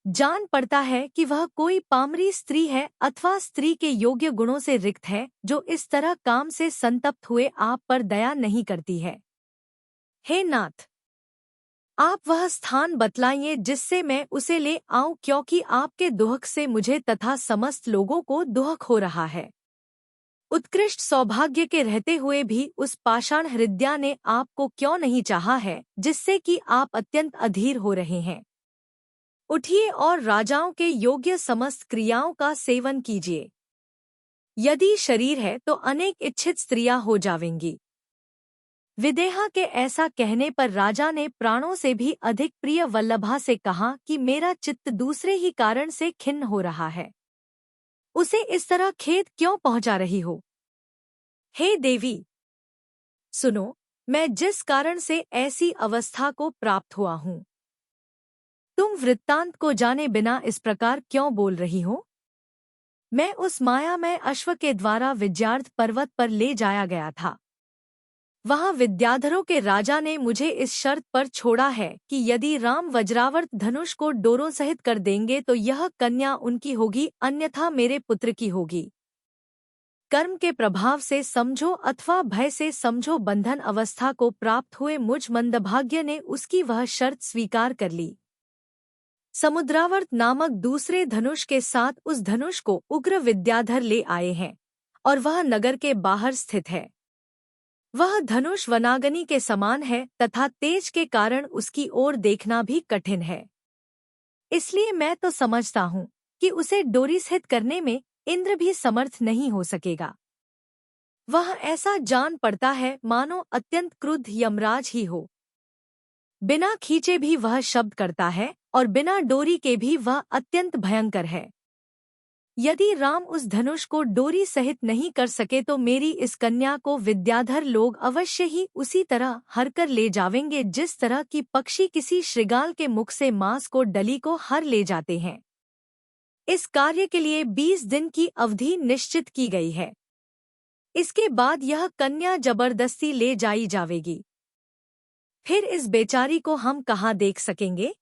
जान पड़ता है कि वह कोई पामरी स्त्री है अथवा स्त्री के योग्य गुणों से रिक्त है, जो इस तरह काम से संतप्त हुए आप पर दया नहीं करती है। हे नाथ, आप वह स्थान बतलाइए जिससे मैं उसे ले आऊं, क्योंकि आपके दुहक से मुझे तथा समस्त लोगों को दुहक हो रहा है। उत्कृष्ट सौभाग्य के रहते हुए भी उस पाषाण हृदया ने आपको क्यों नहीं चाहा है, जिससे कि आप अत्यंत अधीर हो रहे हैं। उठिए और राजाओं के योग्य समस्त क्रियाओं का सेवन कीजिए। यदि शरीर है तो अनेक इच्छित स्त्रियां हो जावेंगी। विदेहा के ऐसा कहने पर राजा ने प्राणों से भी अधिक प्रिय वल्लभा से कहा कि मेरा चित्त दूसरे ही कारण से खिन्न हो रहा है। उसे इस तरह खेद क्यों पहुंचा रही हो? हे देवी, सुनो, मैं जिस कारण से ऐसी अवस्था को प्राप्त हुआ हूँ, तुम वृत्तांत को जाने बिना इस प्रकार क्यों बोल रही हो? मैं उस मायामय अश्व के द्वारा विद्यार्थ पर्वत पर ले जाया गया था। वहां विद्याधरों के राजा ने मुझे इस शर्त पर छोड़ा है कि यदि राम वज्रावर्त धनुष को डोरों सहित कर देंगे तो यह कन्या उनकी होगी, अन्यथा मेरे पुत्र की होगी। कर्म के प्रभाव से समझो अथवा भय से समझो, बंधन अवस्था को प्राप्त हुए मुझ मंदभाग्य ने उसकी वह शर्त स्वीकार कर ली। समुद्रावर्त नामक दूसरे धनुष के साथ उस धनुष को उग्र विद्याधर ले आए हैं और वह नगर के बाहर स्थित है। वह धनुष वनाग्नि के समान है तथा तेज के कारण उसकी ओर देखना भी कठिन है। इसलिए मैं तो समझता हूँ कि उसे डोरी स्थित करने में इंद्र भी समर्थ नहीं हो सकेगा। वह ऐसा जान पड़ता है मानो अत्यंत क्रुद्ध यमराज ही हो। बिना खींचे भी वह शब्द करता है और बिना डोरी के भी वह अत्यंत भयंकर है। यदि राम उस धनुष को डोरी सहित नहीं कर सके तो मेरी इस कन्या को विद्याधर लोग अवश्य ही उसी तरह हर कर ले जावेंगे जिस तरह की पक्षी किसी श्रृगाल के मुख से मांस को डली को हर ले जाते हैं। इस कार्य के लिए 20 दिन की अवधि निश्चित की गई है। इसके बाद यह कन्या जबरदस्ती ले जाई जावेगी। फिर इस बेचारी को हम कहाँ देख सकेंगे?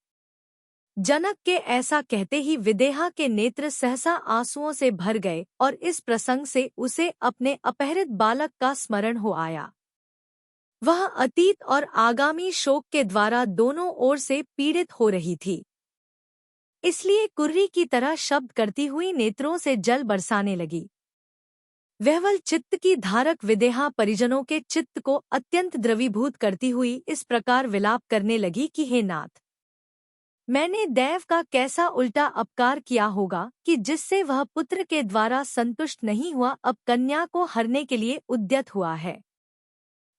जनक के ऐसा कहते ही विदेहा के नेत्र सहसा आंसुओं से भर गए और इस प्रसंग से उसे अपने अपहृत बालक का स्मरण हो आया। वह अतीत और आगामी शोक के द्वारा दोनों ओर से पीड़ित हो रही थी, इसलिए कुर्री की तरह शब्द करती हुई नेत्रों से जल बरसाने लगी। वहवल चित्त की धारक विदेहा परिजनों के चित्त को अत्यंत द्रवीभूत करती हुई इस प्रकार विलाप करने लगी कि हे नाथ, मैंने दैव का कैसा उल्टा अपकार किया होगा कि जिससे वह पुत्र के द्वारा संतुष्ट नहीं हुआ, अब कन्या को हरने के लिए उद्यत हुआ है।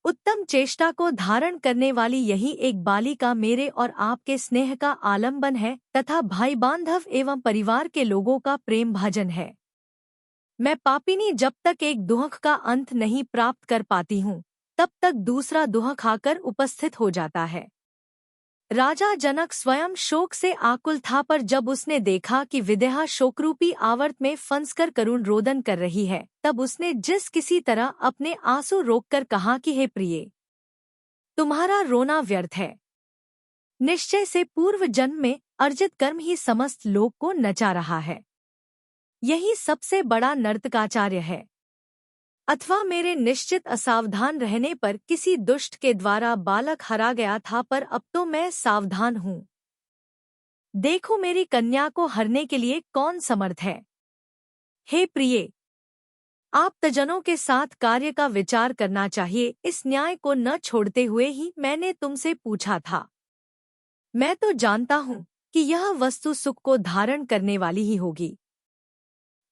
उत्तम चेष्टा को धारण करने वाली यही एक बालिका मेरे और आपके स्नेह का आलंबन है तथा भाई बांधव एवं परिवार के लोगों का प्रेम भाजन है। मैं पापिनी जब तक एक दुहक का अंत नहीं प्राप्त कर पाती हूँ, तब तक दूसरा दुहक आकर उपस्थित हो जाता है। राजा जनक स्वयं शोक से आकुल था, पर जब उसने देखा कि विदेहा शोकरूपी आवर्त में फंसकर करुण रोदन कर रही है, तब उसने जिस किसी तरह अपने आंसू रोककर कहा कि हे प्रिये, तुम्हारा रोना व्यर्थ है। निश्चय से पूर्व जन्म में अर्जित कर्म ही समस्त लोक को नचा रहा है। यही सबसे बड़ा नर्तकाचार्य है। अथवा मेरे निश्चित असावधान रहने पर किसी दुष्ट के द्वारा बालक हरा गया था, पर अब तो मैं सावधान हूँ। देखो मेरी कन्या को हरने के लिए कौन समर्थ है। हे प्रिये, आप तजनों के साथ कार्य का विचार करना चाहिए। इस न्याय को न छोड़ते हुए ही मैंने तुमसे पूछा था। मैं तो जानता हूँ कि यह वस्तु सुख को धारण करने वाली ही होगी।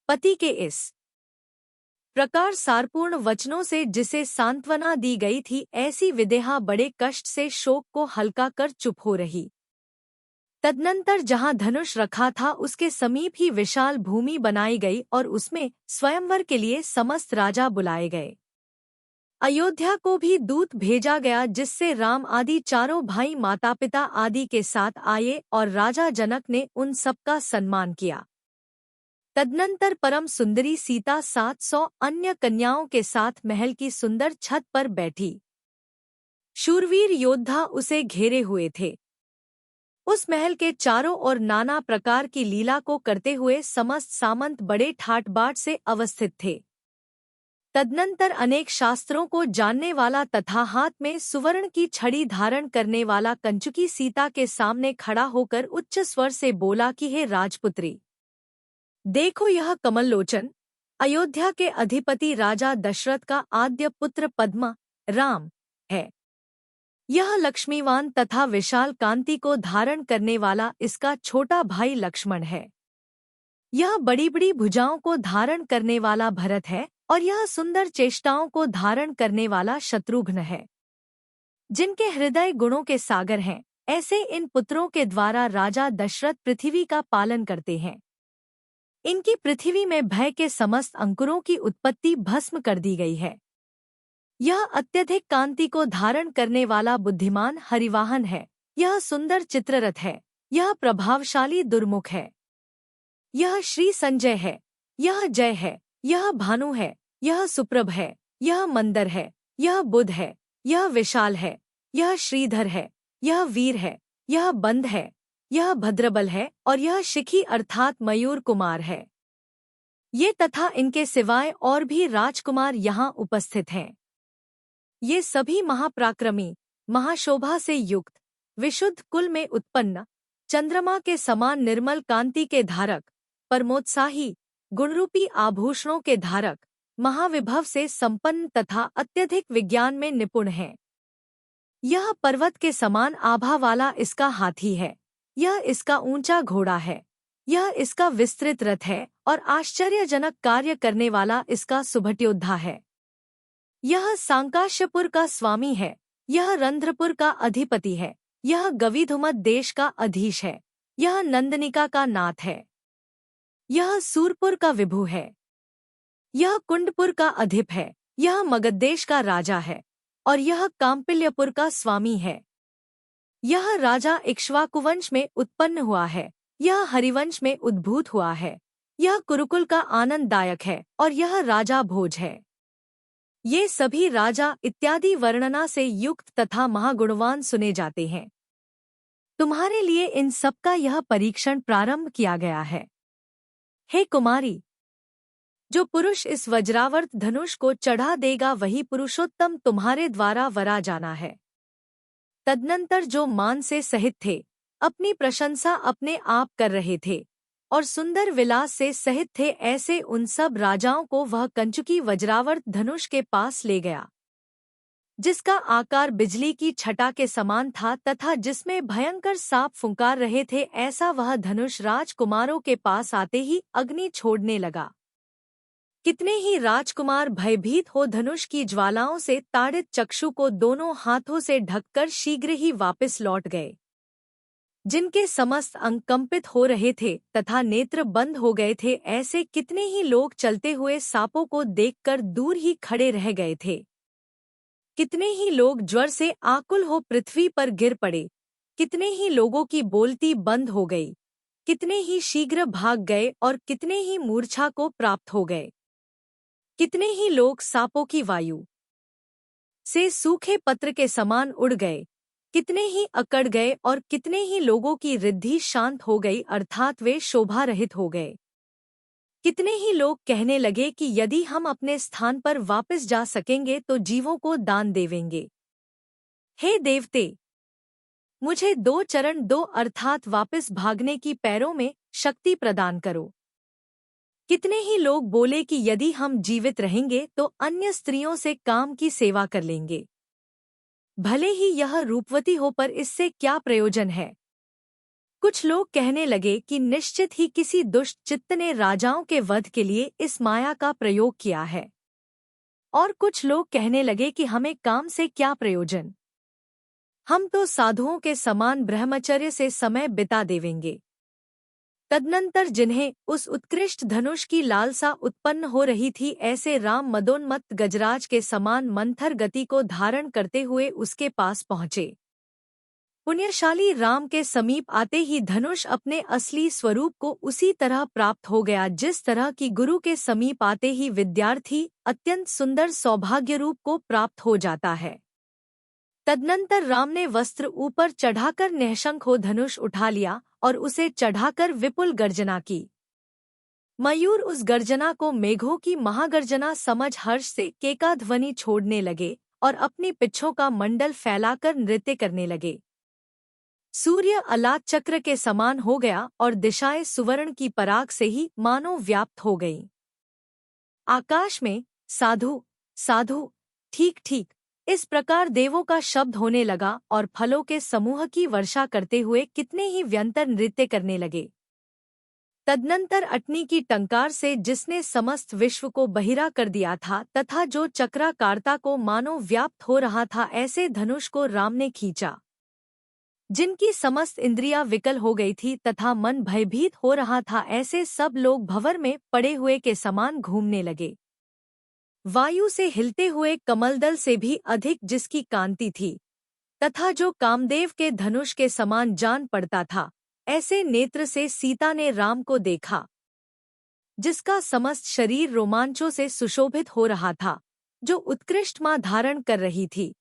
पति के इस प्रकार सारपूर्ण वचनों से जिसे सांत्वना दी गई थी, ऐसी विदेहा बड़े कष्ट से शोक को हल्का कर चुप हो रही। तदनंतर जहां धनुष रखा था उसके समीप ही विशाल भूमि बनाई गई और उसमें स्वयंवर के लिए समस्त राजा बुलाए गए। अयोध्या को भी दूत भेजा गया जिससे राम आदि चारों भाई माता पिता आदि के साथ आए और राजा जनक ने उन सबका सम्मान किया। तदनंतर परम सुंदरी सीता 700 अन्य कन्याओं के साथ महल की सुंदर छत पर बैठी। शूरवीर योद्धा उसे घेरे हुए थे। उस महल के चारों ओर नाना प्रकार की लीला को करते हुए समस्त सामंत बड़े ठाट बाट से अवस्थित थे। तदनंतर अनेक शास्त्रों को जानने वाला तथा हाथ में सुवर्ण की छड़ी धारण करने वाला कंचुकी सीता के सामने खड़ा होकर उच्च स्वर से बोला कि हे राजपुत्री, देखो यह कमल लोचन अयोध्या के अधिपति राजा दशरथ का आद्य पुत्र पद्म राम है। यह लक्ष्मीवान तथा विशाल कांति को धारण करने वाला इसका छोटा भाई लक्ष्मण है। यह बड़ी बड़ी भुजाओं को धारण करने वाला भरत है और यह सुंदर चेष्टाओं को धारण करने वाला शत्रुघ्न है। जिनके हृदय गुणों के सागर हैं, ऐसे इन पुत्रों के द्वारा राजा दशरथ पृथ्वी का पालन करते हैं। इनकी पृथ्वी में भय के समस्त अंकुरों की उत्पत्ति भस्म कर दी गई है। यह अत्यधिक कांति को धारण करने वाला बुद्धिमान हरिवाहन है। यह सुंदर चित्ररथ है। यह प्रभावशाली दुर्मुख है। यह श्री संजय है। यह जय है। यह भानु है। यह सुप्रभ है। यह मंदर है। यह बुध है। यह विशाल है। यह श्रीधर है। यह वीर है। यह बंध है। यह भद्रबल है और यह शिखी अर्थात मयूर कुमार है। ये तथा इनके सिवाय और भी राजकुमार यहाँ उपस्थित हैं। ये सभी महापराक्रमी, महाशोभा से युक्त, विशुद्ध कुल में उत्पन्न, चंद्रमा के समान निर्मल कांति के धारक, परमोत्साही, गुणरूपी आभूषणों के धारक, महाविभव से संपन्न तथा अत्यधिक विज्ञान में निपुण हैं। यह पर्वत के समान आभा वाला इसका हाथी है। यह इसका ऊंचा घोड़ा है। यह इसका विस्तृत रथ है और आश्चर्यजनक कार्य करने वाला इसका सुभटयोद्धा है। यह सांकाश्यपुर का स्वामी है। यह रंध्रपुर का अधिपति है। यह गविधुमत देश का अधीश है। यह नंदनिका का नाथ है। यह सूरपुर का विभु है। यह कुंडपुर का अधिप है। यह मगध देश का राजा है और यह काम्पिल्यपुर का स्वामी है। यह राजा इक्ष्वाकुवंश में उत्पन्न हुआ है। यह हरिवंश में उद्भूत हुआ है। यह कुरुकुल का आनंददायक है और यह राजा भोज है। ये सभी राजा इत्यादि वर्णना से युक्त तथा महागुणवान सुने जाते हैं। तुम्हारे लिए इन सब का यह परीक्षण प्रारंभ किया गया है। हे कुमारी, जो पुरुष इस वज्रावर्त धनुष को चढ़ा देगा वही पुरुषोत्तम तुम्हारे द्वारा वरा जाना है। तदनंतर जो मान से सहित थे, अपनी प्रशंसा अपने आप कर रहे थे और सुंदर विलास से सहित थे, ऐसे उन सब राजाओं को वह कंचुकी वज्रावर्त धनुष के पास ले गया, जिसका आकार बिजली की छटा के समान था तथा जिसमें भयंकर सांप फुंकार रहे थे। ऐसा वह धनुष राजकुमारों के पास आते ही अग्नि छोड़ने लगा। कितने ही राजकुमार भयभीत हो धनुष की ज्वालाओं से ताड़ित चक्षु को दोनों हाथों से ढककर शीघ्र ही वापस लौट गए। जिनके समस्त अंग कंपित हो रहे थे तथा नेत्र बंद हो गए थे, ऐसे कितने ही लोग चलते हुए सांपों को देखकर दूर ही खड़े रह गए थे। कितने ही लोग ज्वर से आकुल हो पृथ्वी पर गिर पड़े। कितने ही लोगों की बोलती बंद हो गई। कितने ही शीघ्र भाग गए और कितने ही मूर्छा को प्राप्त हो गए। कितने ही लोग सांपों की वायु से सूखे पत्र के समान उड़ गए। कितने ही अकड़ गए और कितने ही लोगों की रिद्धि शांत हो गई, अर्थात वे शोभा रहित हो गए। कितने ही लोग कहने लगे कि यदि हम अपने स्थान पर वापस जा सकेंगे तो जीवों को दान देवेंगे। हे देवते, मुझे 2 चरण दो, अर्थात वापस भागने की पैरों में शक्ति प्रदान करो। कितने ही लोग बोले कि यदि हम जीवित रहेंगे तो अन्य स्त्रियों से काम की सेवा कर लेंगे। भले ही यह रूपवती हो पर इससे क्या प्रयोजन है। कुछ लोग कहने लगे कि निश्चित ही किसी दुष्ट चित्त ने राजाओं के वध के लिए इस माया का प्रयोग किया है, और कुछ लोग कहने लगे कि हमें काम से क्या प्रयोजन, हम तो साधुओं के समान ब्रह्मचर्य से समय बिता देवेंगे। तदनंतर जिन्हें उस उत्कृष्ट धनुष की लालसा उत्पन्न हो रही थी, ऐसे राम मदोन्मत्त गजराज के समान मंथर गति को धारण करते हुए उसके पास पहुँचे। पुण्यशाली राम के समीप आते ही धनुष अपने असली स्वरूप को उसी तरह प्राप्त हो गया जिस तरह की गुरु के समीप आते ही विद्यार्थी अत्यंत सुंदर सौभाग्य रूप को प्राप्त हो जाता है। तदनंतर राम ने वस्त्र ऊपर चढ़ाकर निःशंक हो धनुष उठा लिया और उसे चढ़ाकर विपुल गर्जना की। मयूर उस गर्जना को मेघों की महागर्जना समझ हर्ष से केकाध्वनि छोड़ने लगे और अपनी पिच्छों का मंडल फैलाकर नृत्य करने लगे। सूर्य अलाद चक्र के समान हो गया और दिशाएं सुवर्ण की पराग से ही मानो व्याप्त हो गईं। आकाश में साधु साधु ठीक ठीक इस प्रकार देवों का शब्द होने लगा और फलों के समूह की वर्षा करते हुए कितने ही व्यंतर नृत्य करने लगे। तदनंतर अटनी की टंकार से जिसने समस्त विश्व को बहिरा कर दिया था तथा जो चक्राकारता को मानो व्याप्त हो रहा था, ऐसे धनुष को राम ने खींचा। जिनकी समस्त इंद्रियां विकल हो गई थी तथा मन भयभीत हो रहा था, ऐसे सब लोग भंवर में पड़े हुए के समान घूमने लगे। वायु से हिलते हुए कमलदल से भी अधिक जिसकी कांति थी तथा जो कामदेव के धनुष के समान जान पड़ता था, ऐसे नेत्र से सीता ने राम को देखा, जिसका समस्त शरीर रोमांचों से सुशोभित हो रहा था, जो उत्कृष्ट मां धारण कर रही थी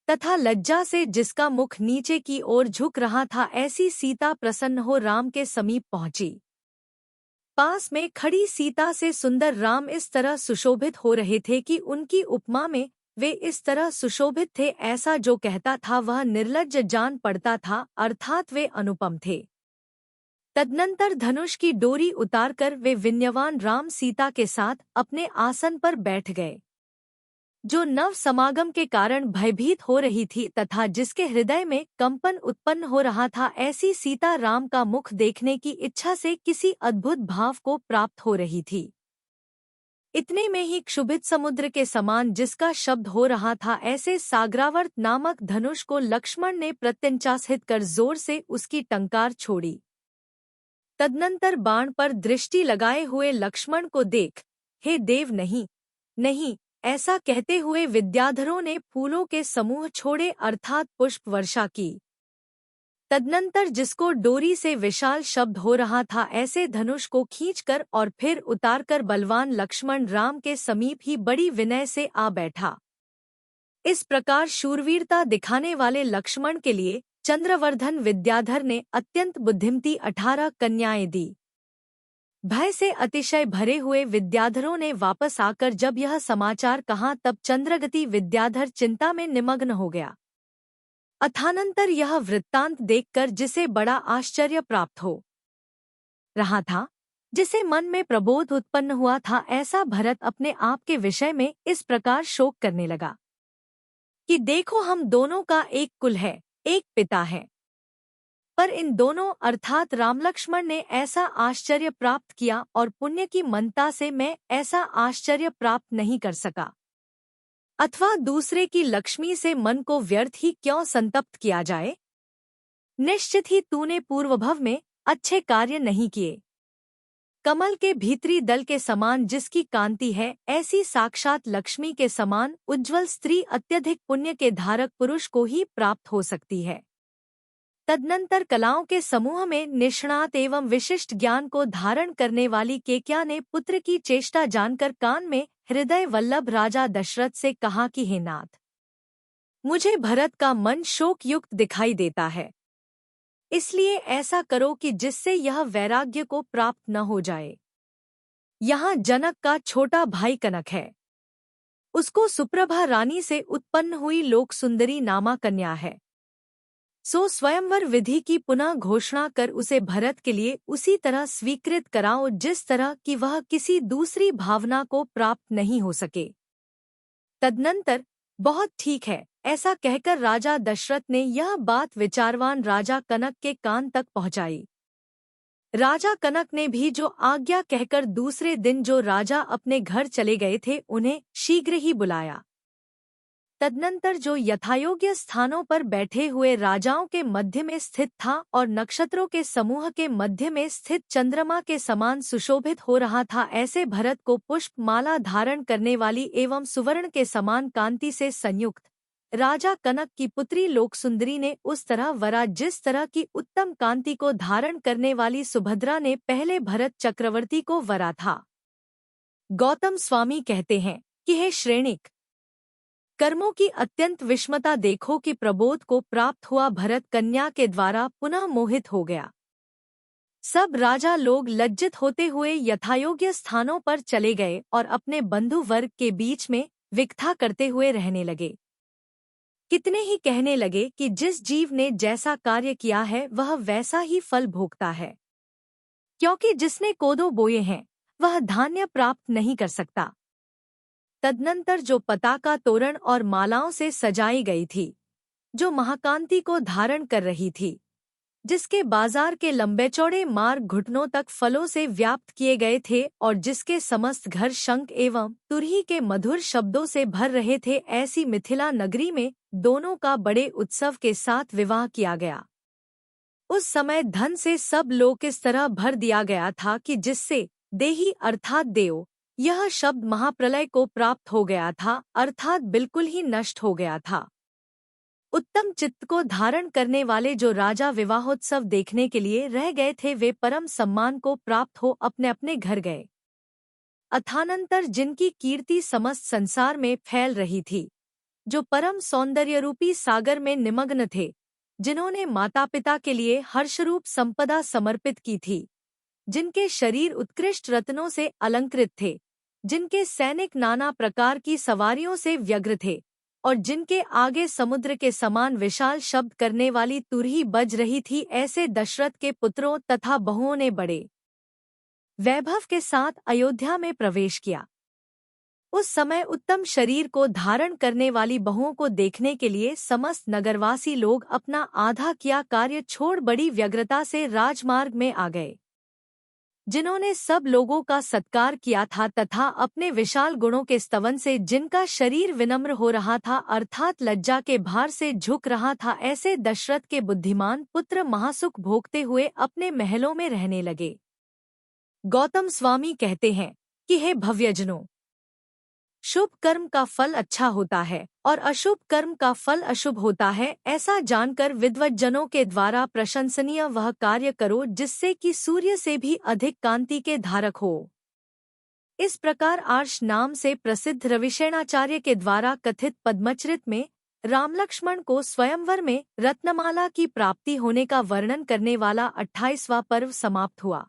तथा लज्जा से जिसका मुख नीचे की ओर झुक रहा था, ऐसी सीता प्रसन्न हो राम के समीप पहुंची। पास में खड़ी सीता से सुंदर राम इस तरह सुशोभित हो रहे थे कि उनकी उपमा में वे इस तरह सुशोभित थे, ऐसा जो कहता था वह निर्लज्ज जान पड़ता था, अर्थात वे अनुपम थे। तदनंतर धनुष की डोरी उतारकर वे विन्यवान राम सीता के साथ अपने आसन पर बैठ गए। जो नव समागम के कारण भयभीत हो रही थी तथा जिसके हृदय में कंपन उत्पन्न हो रहा था, ऐसी सीता राम का मुख देखने की इच्छा से किसी अद्भुत भाव को प्राप्त हो रही थी। इतने में ही क्षुभित समुद्र के समान जिसका शब्द हो रहा था, ऐसे सागरावर्त नामक धनुष को लक्ष्मण ने प्रत्यंचासित कर जोर से उसकी टंकार छोड़ी। तदनंतर बाण पर दृष्टि लगाए हुए लक्ष्मण को देख, हे देव, नहीं नहीं, ऐसा कहते हुए विद्याधरों ने फूलों के समूह छोड़े, अर्थात पुष्प वर्षा की। तदनंतर जिसको डोरी से विशाल शब्द हो रहा था, ऐसे धनुष को खींचकर और फिर उतारकर बलवान लक्ष्मण राम के समीप ही बड़ी विनय से आ बैठा। इस प्रकार शूरवीरता दिखाने वाले लक्ष्मण के लिए चंद्रवर्धन विद्याधर ने अत्यंत बुद्धिमती 18 कन्याएं दी। भय से अतिशय भरे हुए विद्याधरों ने वापस आकर जब यह समाचार कहा, तब चंद्रगति विद्याधर चिंता में निमग्न हो गया। अथानंतर यह वृत्तांत देखकर जिसे बड़ा आश्चर्य प्राप्त हो रहा था, जिसे मन में प्रबोध उत्पन्न हुआ था, ऐसा भरत अपने आप के विषय में इस प्रकार शोक करने लगा कि देखो, हम दोनों का एक कुल है, एक पिता है, पर इन दोनों अर्थात राम लक्ष्मण ने ऐसा आश्चर्य प्राप्त किया और पुण्य की मनता से मैं ऐसा आश्चर्य प्राप्त नहीं कर सका, अथवा दूसरे की लक्ष्मी से मन को व्यर्थ ही क्यों संतप्त किया जाए। निश्चित ही तूने पूर्वभव में अच्छे कार्य नहीं किए। कमल के भीतरी दल के समान जिसकी कांति है, ऐसी साक्षात लक्ष्मी के समान उज्ज्वल स्त्री अत्यधिक पुण्य के धारक पुरुष को ही प्राप्त हो सकती है। तदनंतर कलाओं के समूह में निष्णात एवं विशिष्ट ज्ञान को धारण करने वाली केकया ने पुत्र की चेष्टा जानकर कान में हृदय वल्लभ राजा दशरथ से कहा कि हे नाथ, मुझे भरत का मन शोक युक्त दिखाई देता है, इसलिए ऐसा करो कि जिससे यह वैराग्य को प्राप्त न हो जाए। यहाँ जनक का छोटा भाई कनक है, उसको सुप्रभा रानी से उत्पन्न हुई लोक सुंदरी नामा कन्या है। सो स्वयंवर विधि की पुनः घोषणा कर उसे भरत के लिए उसी तरह स्वीकृत कराओ जिस तरह कि वह किसी दूसरी भावना को प्राप्त नहीं हो सके। तदनंतर बहुत ठीक है, ऐसा कहकर राजा दशरथ ने यह बात विचारवान राजा कनक के कान तक पहुंचाई। राजा कनक ने भी जो आज्ञा कहकर दूसरे दिन जो राजा अपने घर चले गए थे उन्हें शीघ्र ही बुलाया। तदनंतर जो यथायोग्य स्थानों पर बैठे हुए राजाओं के मध्य में स्थित था और नक्षत्रों के समूह के मध्य में स्थित चंद्रमा के समान सुशोभित हो रहा था, ऐसे भरत को पुष्प माला धारण करने वाली एवं सुवर्ण के समान कांति से संयुक्त राजा कनक की पुत्री लोकसुंदरी ने उस तरह वरा जिस तरह की उत्तम कांति को धारण करने वाली सुभद्रा ने पहले भरत चक्रवर्ती को वरा था। गौतम स्वामी कहते हैं कि हे श्रेणिक, कर्मों की अत्यंत विषमता देखो कि प्रबोध को प्राप्त हुआ भरत कन्या के द्वारा पुनः मोहित हो गया। सब राजा लोग लज्जित होते हुए यथायोग्य स्थानों पर चले गए और अपने बंधु वर्ग के बीच में विकथा करते हुए रहने लगे। कितने ही कहने लगे कि जिस जीव ने जैसा कार्य किया है वह वैसा ही फल भोगता है, क्योंकि जिसने कोदो बोए हैं वह धान्य प्राप्त नहीं कर सकता। तदनंतर जो पताका तोरण और मालाओं से सजाई गई थी, जो महाकांति को धारण कर रही थी, जिसके बाजार के लंबे चौड़े मार्ग घुटनों तक फलों से व्याप्त किए गए थे और जिसके समस्त घर शंख एवं तुरही के मधुर शब्दों से भर रहे थे, ऐसी मिथिला नगरी में दोनों का बड़े उत्सव के साथ विवाह किया गया। उस समय धन से सब लोग इस तरह भर दिया गया था कि जिससे देही अर्थात देव यह शब्द महाप्रलय को प्राप्त हो गया था, अर्थात बिल्कुल ही नष्ट हो गया था। उत्तम चित्त को धारण करने वाले जो राजा विवाहोत्सव देखने के लिए रह गए थे वे परम सम्मान को प्राप्त हो अपने अपने घर गए। अथानंतर जिनकी कीर्ति समस्त संसार में फैल रही थी, जो परम सौंदर्य रूपी सागर में निमग्न थे, जिन्होंने माता पिता के लिए हर्षरूप संपदा समर्पित की थी, जिनके शरीर उत्कृष्ट रत्नों से अलंकृत थे, जिनके सैनिक नाना प्रकार की सवारियों से व्यग्र थे और जिनके आगे समुद्र के समान विशाल शब्द करने वाली तुरही बज रही थी, ऐसे दशरथ के पुत्रों तथा बहुओं ने बड़े वैभव के साथ अयोध्या में प्रवेश किया। उस समय उत्तम शरीर को धारण करने वाली बहुओं को देखने के लिए समस्त नगरवासी लोग अपना आधा किया कार्य छोड़ बड़ी व्यग्रता से राजमार्ग में आ गए। जिन्होंने सब लोगों का सत्कार किया था तथा अपने विशाल गुणों के स्तवन से जिनका शरीर विनम्र हो रहा था, अर्थात लज्जा के भार से झुक रहा था, ऐसे दशरथ के बुद्धिमान पुत्र महासुख भोगते हुए अपने महलों में रहने लगे। गौतम स्वामी कहते हैं कि हे भव्यजनों, शुभ कर्म का फल अच्छा होता है और अशुभ कर्म का फल अशुभ होता है, ऐसा जानकर विद्वज्जनों के द्वारा प्रशंसनीय वह कार्य करो जिससे कि सूर्य से भी अधिक कांति के धारक हो। इस प्रकार आर्ष नाम से प्रसिद्ध रविशेणाचार्य के द्वारा कथित पद्मचरित में रामलक्ष्मण को स्वयंवर में रत्नमाला की प्राप्ति होने का वर्णन करने वाला 28वां पर्व समाप्त हुआ।